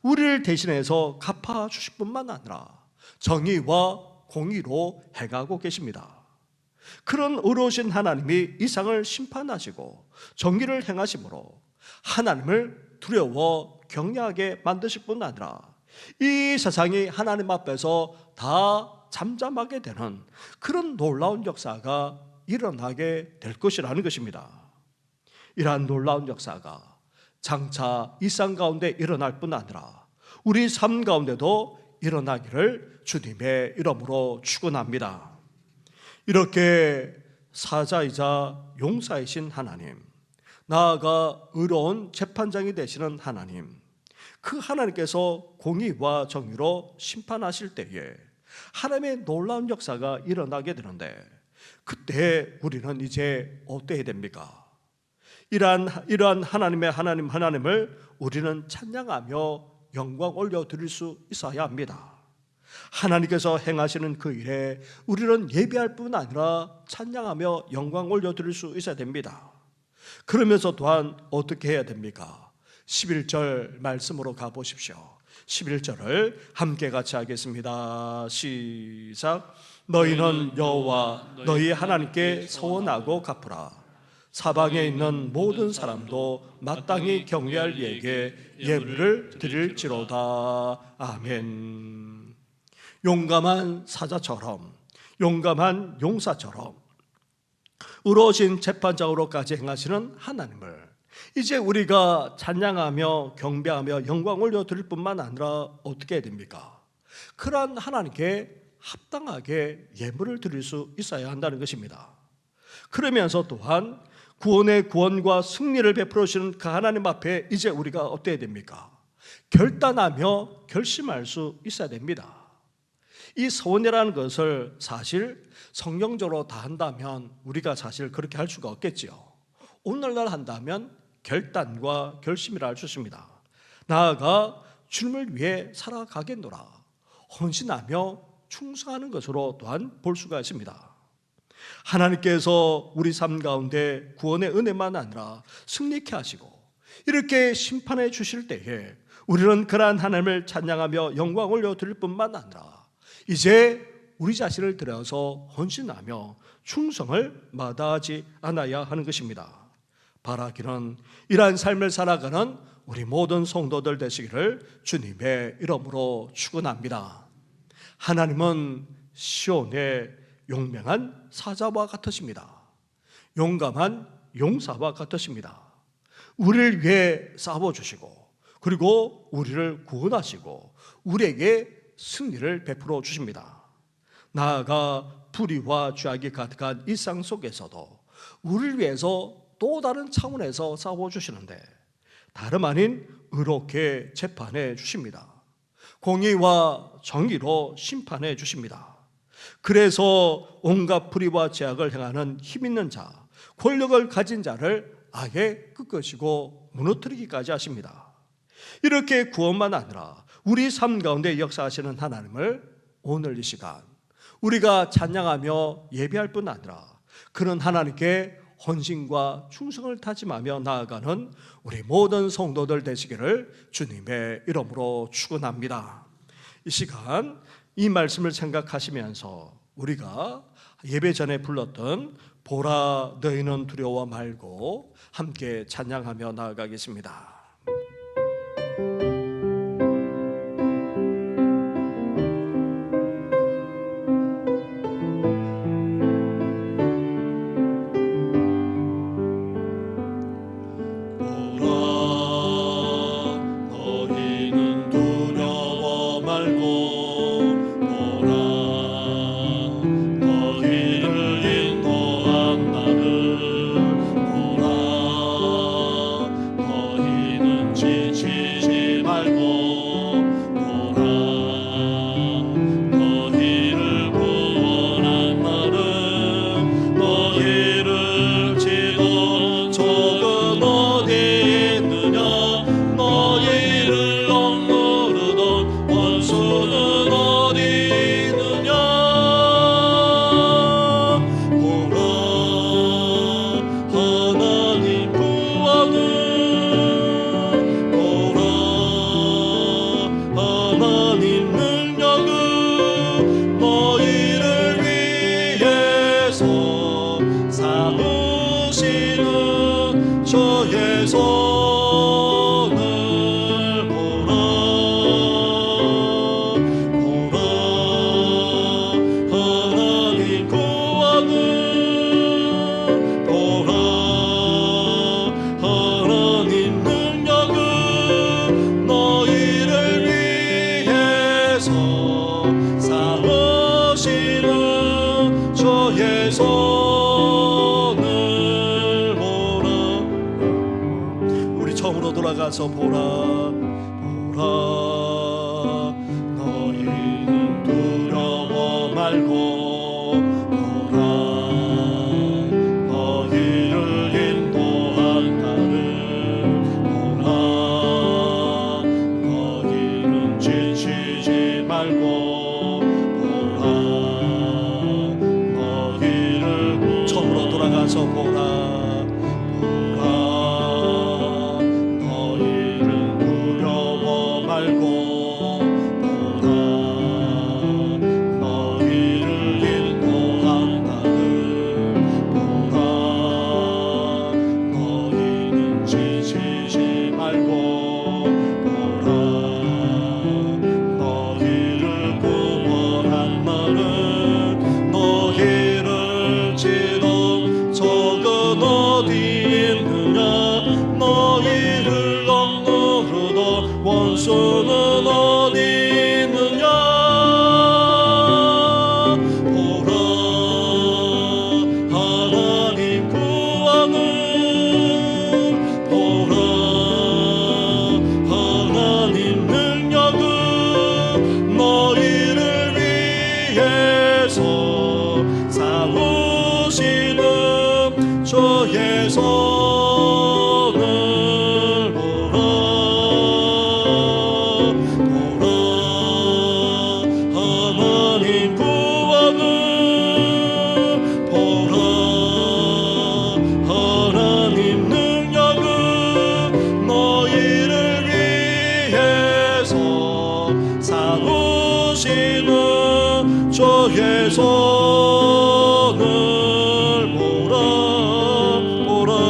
Speaker 1: 우리를 대신해서 갚아 주실 뿐만 아니라 정의와 공의로 행하고 계십니다. 그런 의로우신 하나님이 이 세상을 심판하시고 정의를 행하심으로 하나님을 두려워 경외하게 만드실 뿐 아니라 이 세상이 하나님 앞에서 다 잠잠하게 되는 그런 놀라운 역사가 일어나게 될 것이라는 것입니다. 이러한 놀라운 역사가 장차 이 땅 가운데 일어날 뿐 아니라 우리 삶 가운데도 일어나기를 주님의 이름으로 축원합니다. 이렇게 사자이자 용사이신 하나님, 나아가 의로운 재판장이 되시는 하나님, 그 하나님께서 공의와 정의로 심판하실 때에 하나님의 놀라운 역사가 일어나게 되는데, 그때 우리는 이제 어때야 됩니까? 이러한 하나님을 우리는 찬양하며 영광 올려드릴 수 있어야 합니다. 하나님께서 행하시는 그 일에 우리는 예배할 뿐 아니라 찬양하며 영광 올려드릴 수 있어야 됩니다. 그러면서 또한 어떻게 해야 됩니까? 11절 말씀으로 가보십시오. 11절을 함께 같이 하겠습니다. 시작. 너희는 여호와 너희 하나님께 서원하고 갚으라. 사방에 있는 모든 사람도 마땅히 경외할 이에게 예물을 드릴지로다. 아멘. 용감한 사자처럼, 용감한 용사처럼 의로우신 재판장으로까지 행하시는 하나님을 이제 우리가 찬양하며 경배하며 영광 올려드릴 뿐만 아니라 어떻게 해야 됩니까? 그러한 하나님께 합당하게 예물을 드릴 수 있어야 한다는 것입니다. 그러면서 또한 구원의 구원과 승리를 베풀어 주시는 그 하나님 앞에 이제 우리가 어때야 됩니까? 결단하며 결심할 수 있어야 됩니다. 이 서원이라는 것을 사실 성경적으로 다 한다면 우리가 사실 그렇게 할 수가 없겠지요. 오늘날 한다면 결단과 결심이라 할 수 있습니다. 나아가 주님을 위해 살아가겠노라, 헌신하며 충성하는 것으로 또한 볼 수가 있습니다. 하나님께서 우리 삶 가운데 구원의 은혜만 아니라 승리케 하시고 이렇게 심판해 주실 때에 우리는 그러한 하나님을 찬양하며 영광 올려드릴 뿐만 아니라 이제 우리 자신을 들여서 헌신하며 충성을 마다하지 않아야 하는 것입니다. 바라기는 이러한 삶을 살아가는 우리 모든 성도들 되시기를 주님의 이름으로 축원합니다. 하나님은 시온의 용맹한 사자와 같으십니다. 용감한 용사와 같으십니다. 우리를 위해 싸워주시고 그리고 우리를 구원하시고 우리에게 승리를 베풀어 주십니다. 나아가 불의와 죄악이 가득한 일상 속에서도 우리를 위해서 또 다른 차원에서 싸워주시는데 다름 아닌 의롭게 재판해 주십니다. 공의와 정의로 심판해 주십니다. 그래서 온갖 불의와 죄악을 행하는 힘 있는 자, 권력을 가진 자를 아예 끄끄시고 무너뜨리기까지 하십니다. 이렇게 구원만 아니라 우리 삶 가운데 역사하시는 하나님을 오늘 이 시간 우리가 찬양하며 예배할 뿐 아니라 그런 하나님께 헌신과 충성을 다짐하며 나아가는 우리 모든 성도들 되시기를 주님의 이름으로 축원합니다. 이 시간 이 말씀을 생각하시면서 우리가 예배 전에 불렀던 보라 너희는 두려워 말고 함께 찬양하며 나아가겠습니다.
Speaker 3: 너희는
Speaker 1: 돌아가서 보라 보라 너희는 두려워 말고 보라 너희를 인도한 나를 보라 너희는 지치지 말고 보라 너희를 처음으로 돌아가서 보라 원수는 어디 있느냐 보라 하나님 구하는 보라 하나님 능력은 너희를 위해서 삼으시는 주의 손을 주의 손을 보라 보라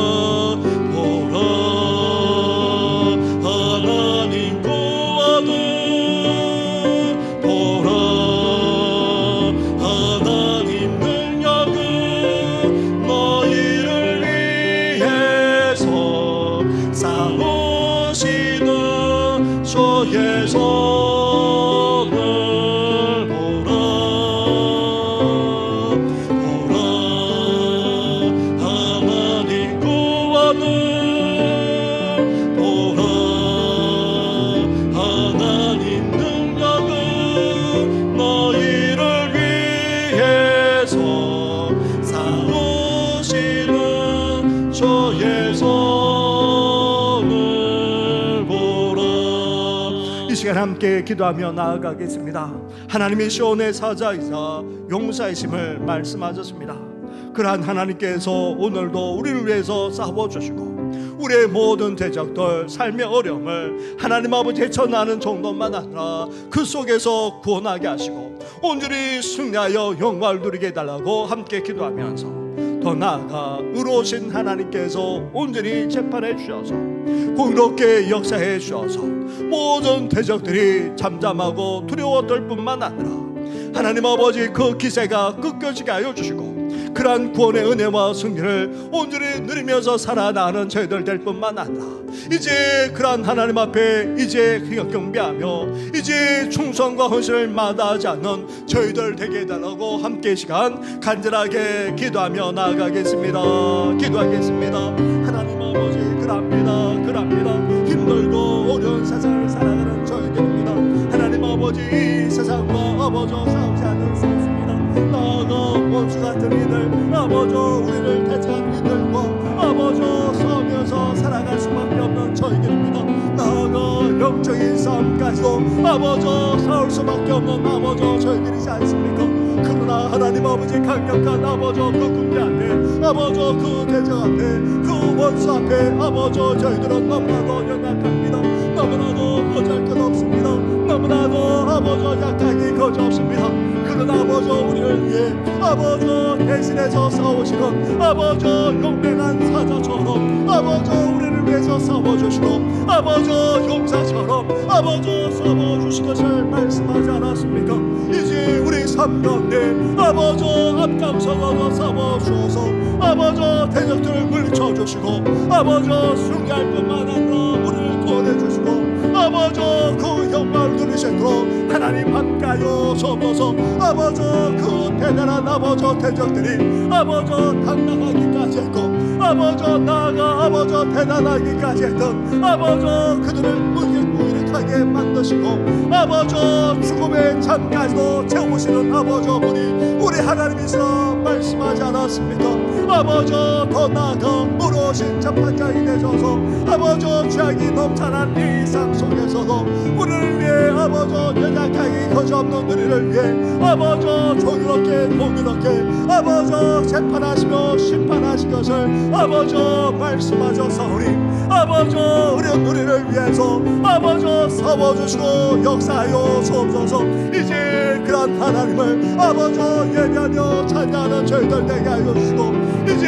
Speaker 1: 보라 하나님 구하는 보라 하나님 능력은 너희를 위해서 삼으시는 주의 손을 이 시간 함께 기도하며 나아가겠습니다. 하나님의 시온의 사자이자 용사이심을 말씀하셨습니다. 그러한 하나님께서 오늘도 우리를 위해서 싸워주시고 우리의 모든 대적들 삶의 어려움을 하나님 아버지 헤쳐나는 정도만 아니라 그 속에서 구원하게 하시고 온전히 승리하여 영광을 누리게 해달라고 함께 기도하면서 더 나아가 의로우신 하나님께서 온전히 재판해 주셔서 공의롭게 역사해 주셔서 모든 대적들이 잠잠하고 두려워할 뿐만 아니라 하나님 아버지 그 기세가 꺾여지게 하여 주시고 그러한 구원의 은혜와 승리를 온전히 누리면서 살아나는 저희들 될 뿐만 아니라 이제 그러한 하나님 앞에 이제 경배하며 이제 충성과 헌신을 마다하지 않는 저희들 되게 해달라고 함께 시간 간절하게 기도하며 나아가겠습니다. 기도하겠습니다. 하나님 아버지 그럽니다 힘들고 어려운 세상을 살아가는 저희들입니다. 하나님 아버지 이 세상과 아버지 싸우지 않는 싸움입니다. 나아가 원수 같은 이들 아버지 우리를 대적하는 이들과 아버지 싸우면서 살아갈 수밖에 없는 저희들입니다. 나아가 영적인 싸움까지도 아버지 싸울 수밖에 없는 아버지 저희들이지 않습니까? 그러나 하나님 아버지 강력한 아버지 그 군대 앞에 아버지 그 대적 앞에 그 원수 앞에 아버지 저희들은 너무나도 연약합니다. 너무나도 보잘 것 없습니다. 너무나도 아버지 약하기 거저없습니다. 그러나 아버지 우리를 위해 아버지 대신해서 싸우시는 아버지 용맹한 사자처럼 아버지 우리를 위해서 싸워주시고 아버지 용사처럼 아버지 싸워주신 것을 말씀하지 않았습니까? 이제 우리 삶 가운데 아버지 앞장서서 싸워주셔서 아버지 대적들을 물리쳐주시고 아버지 승리할 뿐만 아니라 우리를 구원해주시고 아버지 그 영광을 누리시도록 하나님 함께하여 서서 아버지 그 대단한 아버지 대적들이 아버지 당당하기까지 했고 아버지 나아가 아버지 대단하기까지 했던 아버지 그들을 무기력하게 만드시고 아버지 죽음의 잠까지도 채우시는 아버지 분이 우리 하나님이시라 말씀하지 않았습니까? 아버지 더 나아가 무너진 재판장이 되셔서 아버지 죄악이 넘쳐난 이 상 속에서도 우리를 위해 아버지 연약하게 거저없는 우리를 위해 아버지 조유롭게 공유롭게 아버지 재판하시며 심판하실 것을 아버지 말씀하셨사오니 아버지 어려운 우리를 위해서 아버지 싸워주시고 역사하여 주옵소서. 이제 그런 하나님을 아버지 예배하며 찬양하는 저희들 되게 하여 주시고 이제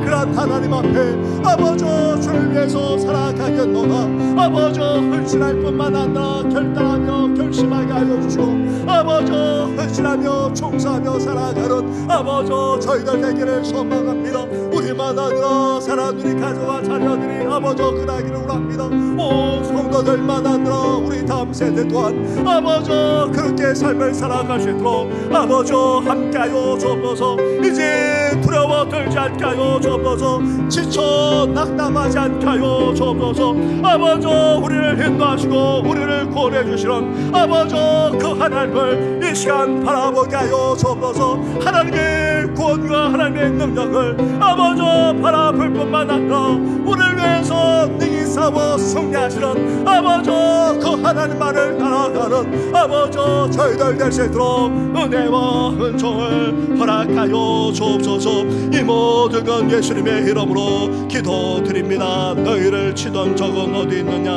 Speaker 1: 그런 하나님 앞에 아버지 주를 위해서 살아가겠노라. 아버지 헌신할 뿐만 아니라 결단하며 결심하게 하여 주시고 아버지 헌신하며 충성하며 살아가는 아버지 저희들 되기를 소망합니다. 우리만 아니라 사랑하는 우리 가족과 자녀들이 아버지 그나기를 원합니다. 온 성도들만 아니라 우리 다음 세대 또한 아버지 그렇게 삶을 살아갈 수 있도록 아버지 함께하여 주옵소서. 이제 두려워 떨지 않게 하여 주옵소서. 지쳐 낙담하지 않게 하여 주옵소서. 아버지 우리를 인도하시고 우리를 구원해 주시는 아버지 그 하나님을 이 시간 바라보게 하여 주옵소서. 하나님의 구원과 하나님의 능력을 아버지 바라볼 뿐만 아니라 우리를 위해서 능히 싸워 승리하시는 아버지 그 하나님만을 따라가는 아버지 저희들 될 수 있도록 은혜와 은총을 허락하여 주옵소서. 이 모든 건 예수님의 이름으로 기도드립니다. 너희를 치던 적은 어디 있느냐?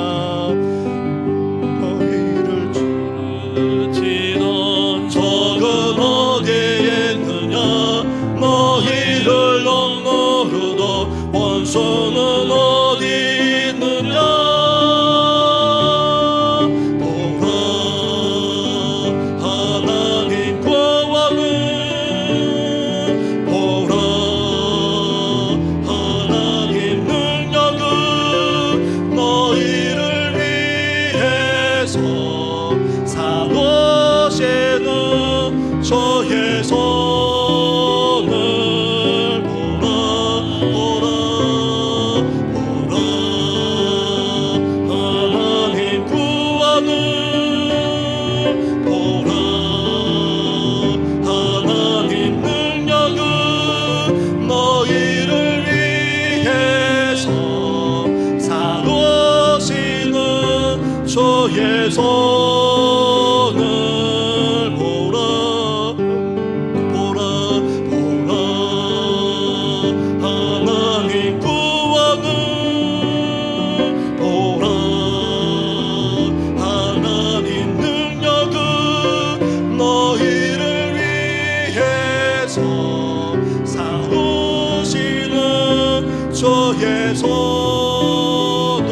Speaker 1: 너희를 치던 적은 어디에 있느냐? 너희를 억누르던 원수는 어디 있느냐? 저의 손을 보라 하나님 구원을 보라 하나님 능력은 너희를 위해서 사놓으시는 저의 손을 저의 손을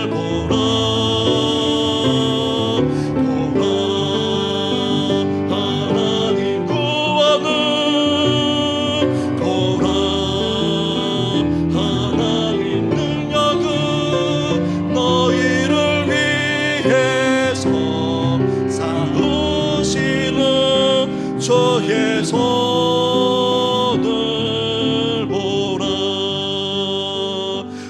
Speaker 1: 보라 하나님 구원을 보라 하나님 능력은 너희를 위해서 사우시는 저의 손을 보라.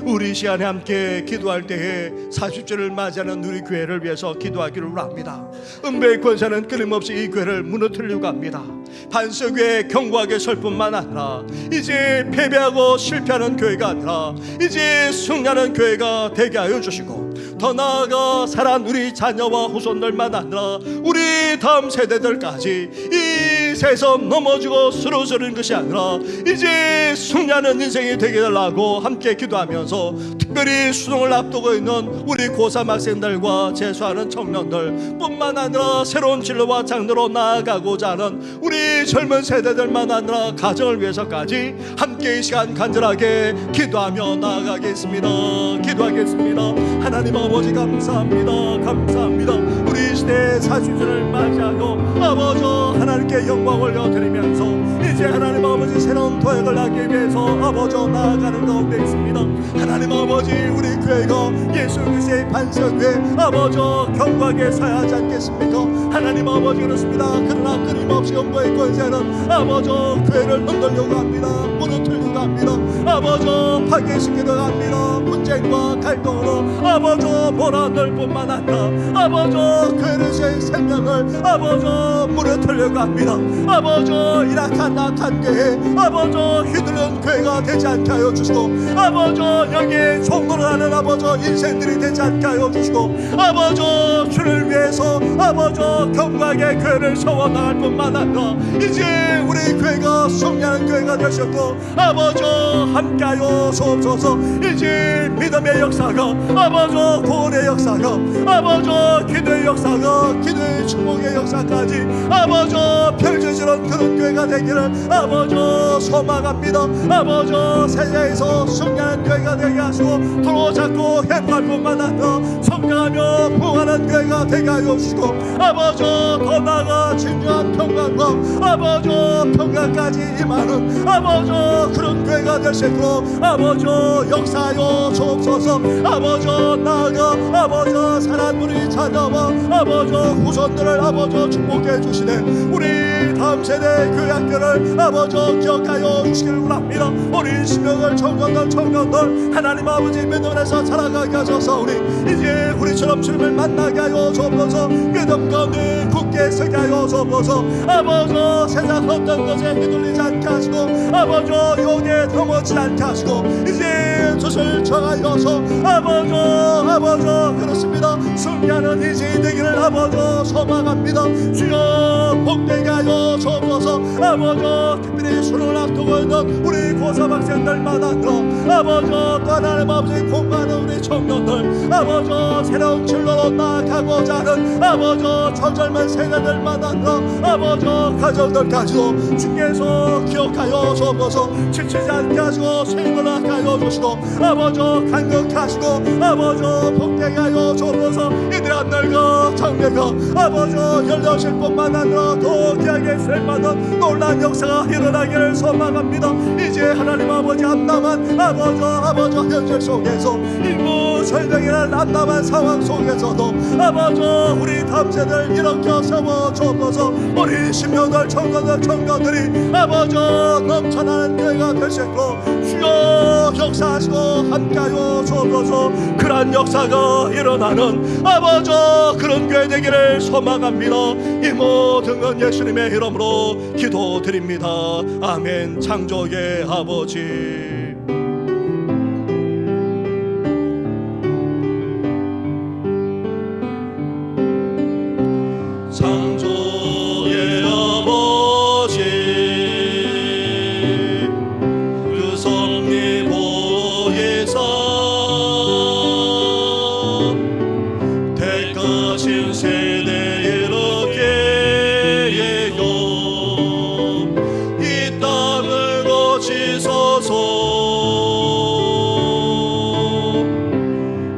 Speaker 1: 우리 시간에 함께 기도할 때에 40주를 맞이하는 우리 교회를 위해서 기도하기를 원합니다. 은배의 권세는 끊임없이 이 교회를 무너뜨리려고 합니다. 반석교회 견고하게 설 뿐만 아니라 이제 패배하고 실패하는 교회가 아니라 이제 승리하는 교회가 되게 하여 주시고 더 나아가 살아난 우리 자녀와 후손들만 아니라 우리 다음 세대들까지 이 세상 넘어지고 쓰러지는 것이 아니라 이제 승리하는 인생이 되게 달라고 함께 기도하면서 특별히 수능을 앞두고 있는 우리 고3 학생들과 재수하는 청년들 뿐만 아니라 새로운 진로와 장로로 나아가고자 하는 우리 젊은 세대들만 아니라 가정을 위해서까지 함께 이 시간 간절하게 기도하며 나아가겠습니다. 기도하겠습니다. 하나님 아버지 감사합니다. 감사합니다. 우리 시대의 40주를 맞이하고 아버지 하나님께 영광 올려드리면서 이제 하나님 아버지 새로운 도약을 하기 위해서 아버지 나아가는 가운데 있습니다. 하나님 아버지 우리 교회가 예수 그리스도의 반석에 아버지 견고하게 서야 하지 않겠습니까? 하나님 아버지 그렇습니다. 그러나 끊임없이 영광의 권세는 아버지 교회를 흔들려고 합니다. 무너뜨리려고 합니다. 아버지 파괴시키려 합니다. 분쟁과 갈등으로 아버지 몰아넣을 뿐만 아니라 아버지 그릇의 생명을 아버지 무너뜨리려고 합니다. 아버지 이락한 악한 교회 아버지 휘둘른 교회가 되지 않게 하여 주시고 아버지 여기에 종로를 하는 아버지 인생들이 되지 않게 하여 주시고 아버지 주를 위해서 아버지 경각의 교회를 세워나갈 뿐만 아니라 이제 우리 교회가 승리하는 교회가 되셨고 아버지 함께하여 주옵소서. 이제 믿음의 역사가 아버지 구원의 역사가 아버지 기도의 역사가 기도의 축복의 역사까지 아버지 펼쳐지는 그런 교회가 되기를 아버지 소망합니다. 아버지 세상에서 승리하는 교회가 되게 하시고 부러잡고 회복할 뿐만 아니라 성장하며 부흥하는 교회가 되게 하여 주시고 아버지 더 나아가 진정한 평강과 아버지 평강까지 임하는 아버지 그런 교회가 될 수 있도록 아버지 역사하여 주옵소서. 아버지 나아가 아버지 사람들이 찾아와 아버지 후손들을 아버지 축복해 주시네 우리 다음 세대 교회 학교를 아버지 기억하여 주시기를 원합니다. 우리 신명을 청년들 하나님 아버지 믿음에서 살아가게 하셔서 우리 이제 우리처럼 주님을 만나게 하여 주옵소서. 믿음 가운데 굳게 서게 하여 주옵소서. 아버지 세상 어떤 것에 휘둘리지 않게 하시고 아버지 용에 넘어지지 않게 하시고 이제 주를 정하여서 아버지 그렇습니다. 승리하는 이제 되기를 아버지 소망합니다. 주여 복되게 하여 주옵소서. 아버지 특별히 수능을 앞두고 있는 우리 고3 학생들마다 아버지 또 하나님 아버지 공부하는 우리 청년들 아버지 새로운 진로로 나아가고자 하는 아버지 저절만 세대들마다 아버지 가정들까지도 주께서 기억하여 주옵소서. 지치지 않게 하시고 수임을 하게 하여 주시고 아버지 강력하시고 아버지 복되게 하여 주옵소서. 이들한 날과 장래가 아버지 열려질 뿐만 아니라 더 귀하게 쓸만한 놀라운 역사가 일어나기를 소망합니다. 이제 하나님 아버지 암담한 아버지 현실 속에서 인구 절벽이라는 암담한 상황 속에서도 아버지 우리 다음 세대를 일으켜 세워 주옵소서. 우리 신명들 청년들이 아버지 넘쳐나는 교회가 될 수 있고 주여 역사하시고 함께하여 주옵소서. 그러한 역사가 일어나는 아버지 그런 교회 되기를 소망합니다. 이 모든 건 예수님의 이름으로 기도드립니다. 아멘. 창조의 아버지 창조의 아버지 그 섭리 보혜사 택하신 세대의 롭게요 이 땅을 거치소서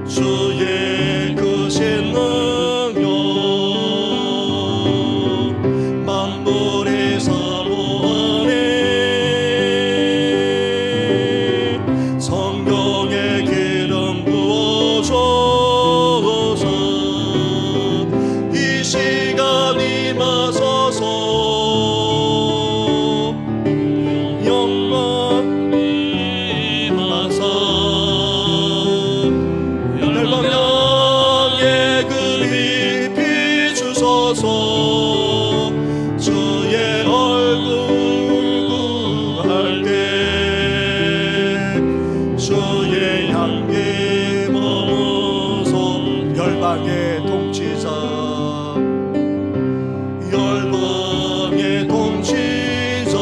Speaker 1: 주의 크신 만물의 사모 안에 성령의 기름 부어줘서 이 시간 임하소서. 영광 임하사 열방향에 그리 비추소서. 주의 얼굴 구할 때 주의 향기 머무소. 열방의 통치자 열방의 통치자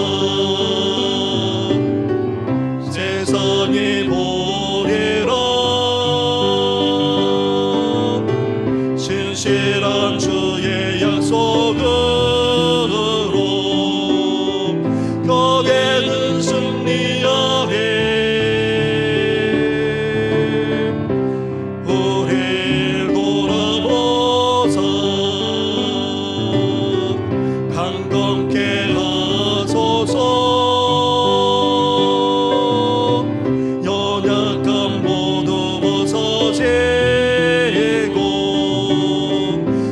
Speaker 1: 세상의 보리라 신실한 주의 약속으로 거기에는 승리하리. 우릴 돌아보사 강건케 하소서. 연약함 모두 벗어지고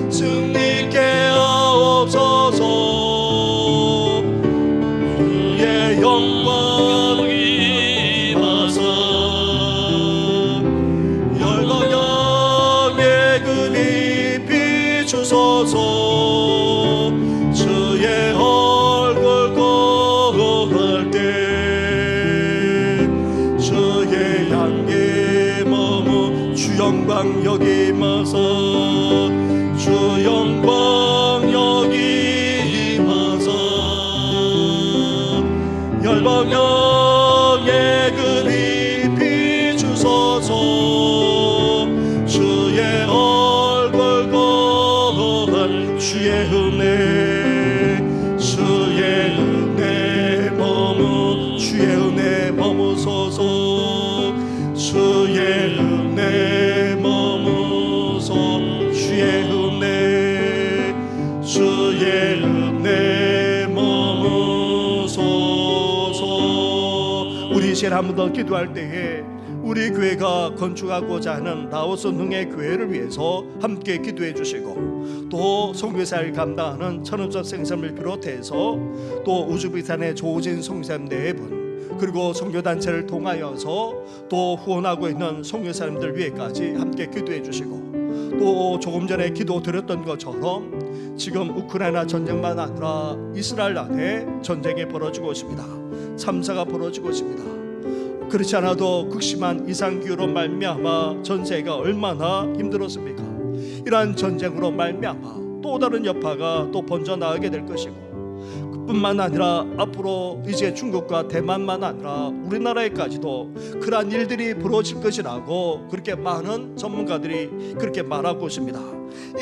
Speaker 1: 승리케 하옵소서. 주의 영광 임하사 불법령에 그리 비추소서. 주의 얼굴 거한 주의 은혜, 주의 은혜 머무, 주의 은혜 머무소서. 주의 은혜 머무소, 주의 은혜, 주의 은혜 머무소서. 우리 이제 한 번 더 기도할 때에 우리 교회가 건축하고자 하는 라오스 능의 교회를 위해서 함께 기도해 주시고, 또 선교사를 감당하는 천음선 생사를 비롯해서 또 우주비산의 조진 성삼 4분, 그리고 선교단체를 통하여서 또 후원하고 있는 선교사님들 위해까지 함께 기도해 주시고, 또 조금 전에 기도 드렸던 것처럼 지금 우크라이나 전쟁만 아니라 이스라엘 안에 전쟁이 벌어지고 있습니다. 참사가 벌어지고 있습니다. 그렇지 않아도 극심한 이상기후로 말미암아 전세가 얼마나 힘들었습니까? 이러한 전쟁으로 말미암아 또 다른 여파가 또 번져나가게 될 것이고, 뿐만 아니라 앞으로 이제 중국과 대만만 아니라 우리나라에까지도 그러한 일들이 벌어질 것이라고 그렇게 많은 전문가들이 그렇게 말하고 있습니다.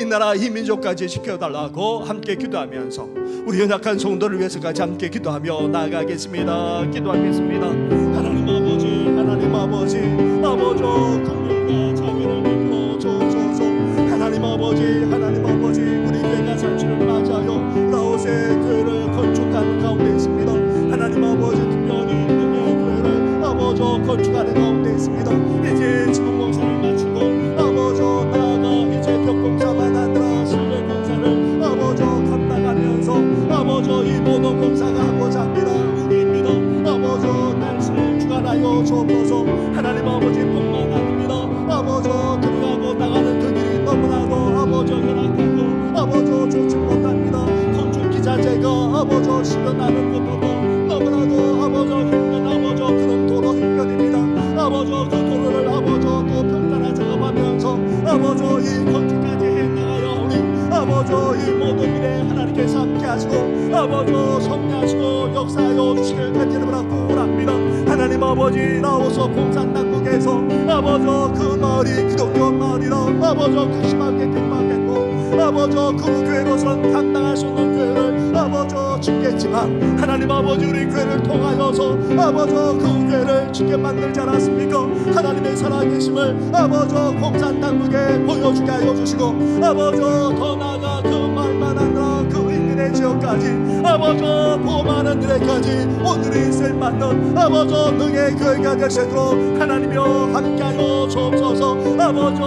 Speaker 1: 이 나라 이 민족까지 지켜달라고 함께 기도하면서 우리 연약한 성도를 위해서까지 함께 기도하며 나아가겠습니다. 기도하겠습니다. 하나님 아버지, 하나님 아버지, 아버지 긍휼과 자비를 베풀어 주소서. 하나님 아버지, 하나님 아버지, 우리 교회가 잔치를 맞이하여 라오스의 교회를 건축하는 가운데 있습니다. 하나님 아버지, 특별히 능의 교회를 아버지 건축하는 가운데 있습니다. 이제 지붕 공사를 마치고 아버지 나아가 이제 벽 공사만 아니라 실내 공사를 아버지 감당하면서 아버지 이 모든 공사가 하고자 합니다. 우리입니다. 아버지 날씨를 주관하여 주옵소서. 하나님 아버지 뿐만 아닙니다. 아버지 들어가고 나가는 그 길이 너무나도 아버지 열악하고 아버지 좋지 못합니다. 건축 기자재가 아버지 실어나는 것보다 너무나도 아버지 힘든 아버지 그런 도로 형편입니다. 아버지 그 도로를 아버지 또 평탄화 작업하면서 아버지 이 건축까지 해나가요. 우리 아버지 이 모든 일에 하나님께서 함께 하시고 아버지 성리하시고 역사하여 주시길 간절히 바랍니다. 하나님 아버지 라오스 공산 당국에서 아버지 그 마을이 기독교 마을이라 아버지 극심하게 핍박했고 아버지 그 교회로선 감당할 수 없는 교회를 아버지 짓겠지만 하나님 아버지 우리 교회를 통하여서 아버지 그 교회를 짓게 만들지 않았습니까? 하나님의 살아계심을 아버지 공산 당국에 보여주게 하여 주시고 아버지 더 나아가 그 말만 아니라 그 인민의 지역까지 아버지 보험하는 일에까지 오늘이 쓸만한 아버지 능의 교회가 될 수 있도록 하나님이여 함께하여 주옵소서. 아버지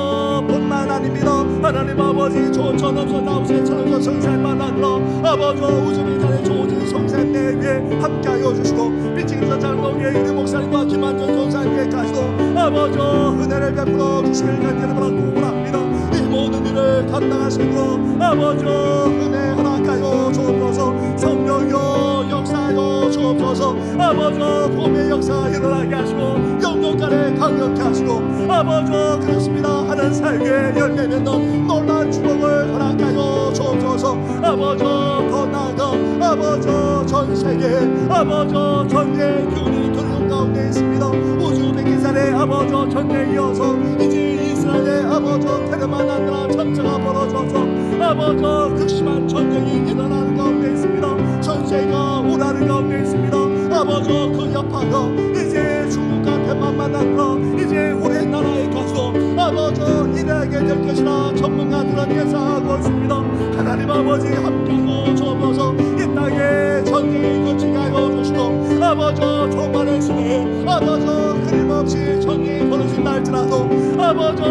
Speaker 1: 뿐만 아닙니다. 하나님 아버지 좋은 천음선 나오세 천음선 성살만 아니라 아버지 우주비단의 조진 성산 내위에 함께하여 주시고 미치기서 장로교회 이리 목사님과 김한준 전사님께까지도 아버지 은혜를 베풀어 주시길 간절히 바랍니다. 이 모든 일을 감당하시고 아버지 은혜 허락하여 주옵소서. 성령여 역사하여 주옵소서. 아버지 봄의 역사 일어나게 하시고 영동간에 강력케 하시고 아버지 그렇습니다. 하는 삶에 열매 맺는 놀라운 축복을 허락하여 주옵소서. 아버지 더 나아가 아버지 전 세계 아버지 전쟁 교훈이 그런 가운데 있습니다. 우주 백기산의 아버지 전쟁이 이어서 이제 이스라엘의 아버지 테러만 아니라 참사가 벌어져서 아버지 극심한 전쟁이 일어나는 가운데 있습니다. 전세가 오라는 가운데 있습니다. 아버지 그 여파가 이제 중국과 대만만 아니라 이제 우리나라에까지도 아버지 일하게 될 것이라 전문가들은 예상하고 있습니다. 하나님 아버지 함께하고 주옵소서. 이 땅에 전쟁이 거치게 하여 주시고 아버지 종말의 시대에 아버지 끊임없이 전쟁이 벌어진다 할지라도 아버지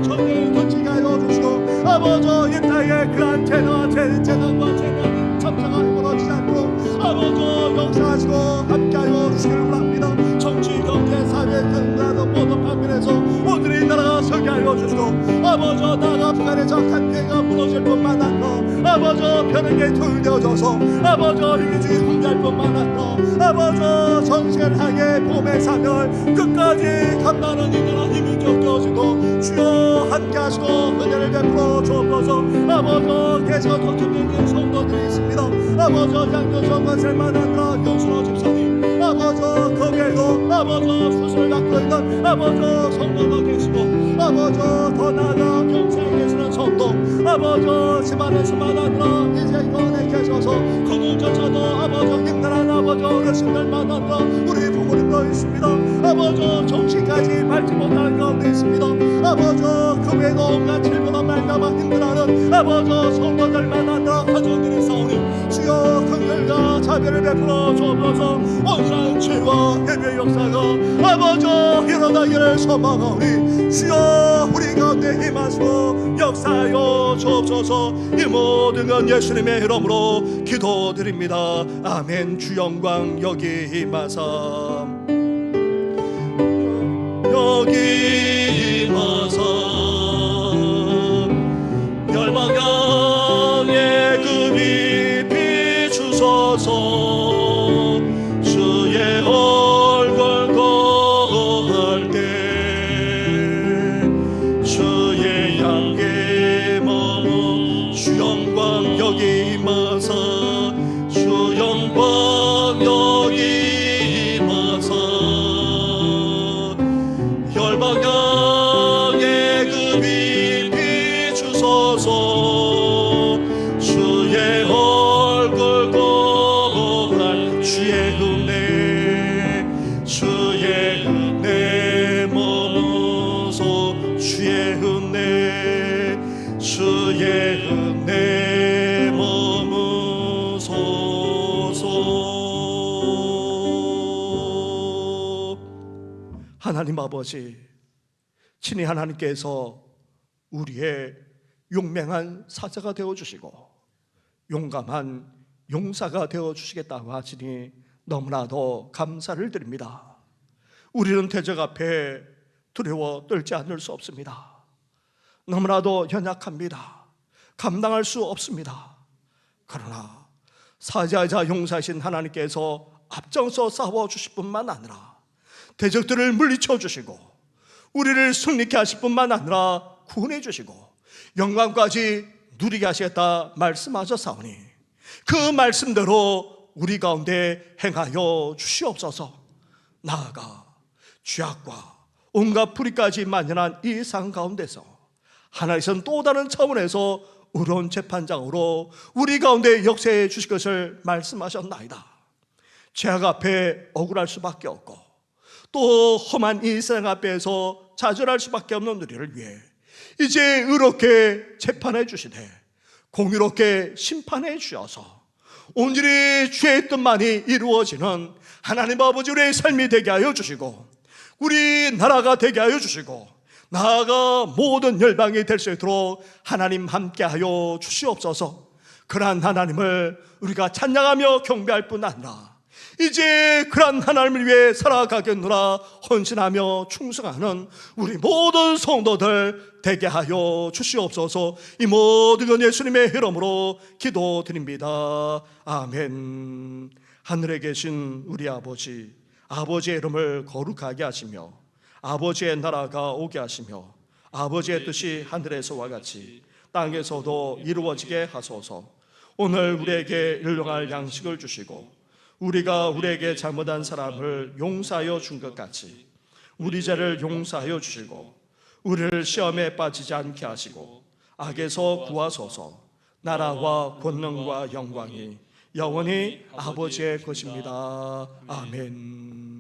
Speaker 1: 전쟁이 거치게 하여 주시고 아버지 이 땅에 그러한 재난과 재난이 참사가 벌어지지 않도록 아버지 역사하시고 함께하여 주시길 바랍니다. 정치, 경제, 사회, 경제도 모든 방면에서 오늘 이 나라가 서게 하여 주시고 아버지 나라가 북한의 적한 개가 무너질 뿐만 아니라 아버지 편하게 통일되어져서 아버지 이기주의 흥할 뿐만 아니라 아버지 전세를 향해 봄의 사명을 끝까지 감당하는 이 나라 이민족 되어지고 주여 함께하시고 은혜를 베풀어 주옵소서. 아버지 계속 도청되는 성도들이 있습니다. 아버지 양조선 건설만 아니라 영순호 집사님 아버지 거기에도 아버지 수술을 받고 있는 아버지 성도도 계시고 아버지 더 나아가 병상에 계시는 성도 아버지 집안에서만 아니라 이제 이곳에 계셔서 그분조차도 아버지 힘들한 아버지 어르신들만 아니라 우리 부모님도 있습니다. 아버지 정신까지 밟지 못하는 가운데 있습니다. 아버지 그 외에도 온갖 질병과 말미암아 힘들어하는 아버지 성도들만 아니라 가족들이 싸우니 주여 긍휼과 자비를 베풀어 주옵소서. 온전한 죄와 해배의 역사가 아버지 일어나기를 소망하오니 주여 우리 가운데 임하시고 역사하여 주옵소서. 이 모든 건 예수님의 이름으로 기도드립니다. 아멘. 주 영광 여기 임하사 여기 임하사 열방향에 급이 비추소서. 주의 얼굴 거할 때 주의 양계 머문 주 영광 여기 임하사 주 영광 여기 임하사 열방향에 급이 비추소서. 주의 얼굴 거할 주의 은혜 주의 은혜 머무소 주의 은혜 주의 은혜 머무소서. 하나님 아버지, 친히 하나님께서 우리의 용맹한 사자가 되어주시고 용감한 용사가 되어주시겠다고 하시니 너무나도 감사를 드립니다. 우리는 대적 앞에 두려워 떨지 않을 수 없습니다. 너무나도 연약합니다. 감당할 수 없습니다. 그러나 사자이자 용사이신 하나님께서 앞장서 싸워주실 뿐만 아니라 대적들을 물리쳐 주시고 우리를 승리케 하실 뿐만 아니라 구원해 주시고 영광까지 누리게 하시겠다 말씀하셨사오니 그 말씀대로 우리 가운데 행하여 주시옵소서. 나아가 죄악과 온갖 불의까지 만연한 이 상 가운데서 하나님께서는 또 다른 차원에서 의로운 재판장으로 우리 가운데 역사해 주실 것을 말씀하셨나이다. 죄악 앞에 억울할 수밖에 없고 또 험한 이 세상 앞에서 좌절할 수밖에 없는 우리를 위해 이제 의롭게 재판해 주시되 공의롭게 심판해 주셔서 온전히 주의 뜻만이 이루어지는 하나님 아버지 우리의 삶이 되게 하여 주시고 우리 나라가 되게 하여 주시고 나아가 모든 열방이 될 수 있도록 하나님 함께 하여 주시옵소서. 그러한 하나님을 우리가 찬양하며 경배할 뿐 아니라 이제 그러한 하나님을 위해 살아가겠노라 헌신하며 충성하는 우리 모든 성도들 되게 하여 주시옵소서. 이 모든 건 예수님의 이름으로 기도드립니다. 아멘. 하늘에 계신 우리 아버지, 아버지의 이름을 거룩하게 하시며 아버지의 나라가 오게 하시며 아버지의 뜻이 하늘에서와 같이 땅에서도 이루어지게 하소서. 오늘 우리에게 일용할 양식을 주시고 우리가 우리에게 잘못한 사람을 용서하여 준 것 같이 우리 죄를 용서하여 주시고 우리를 시험에 빠지지 않게 하시고 악에서 구하소서. 나라와 권능과 영광이 영원히 아버지의 것입니다. 아멘.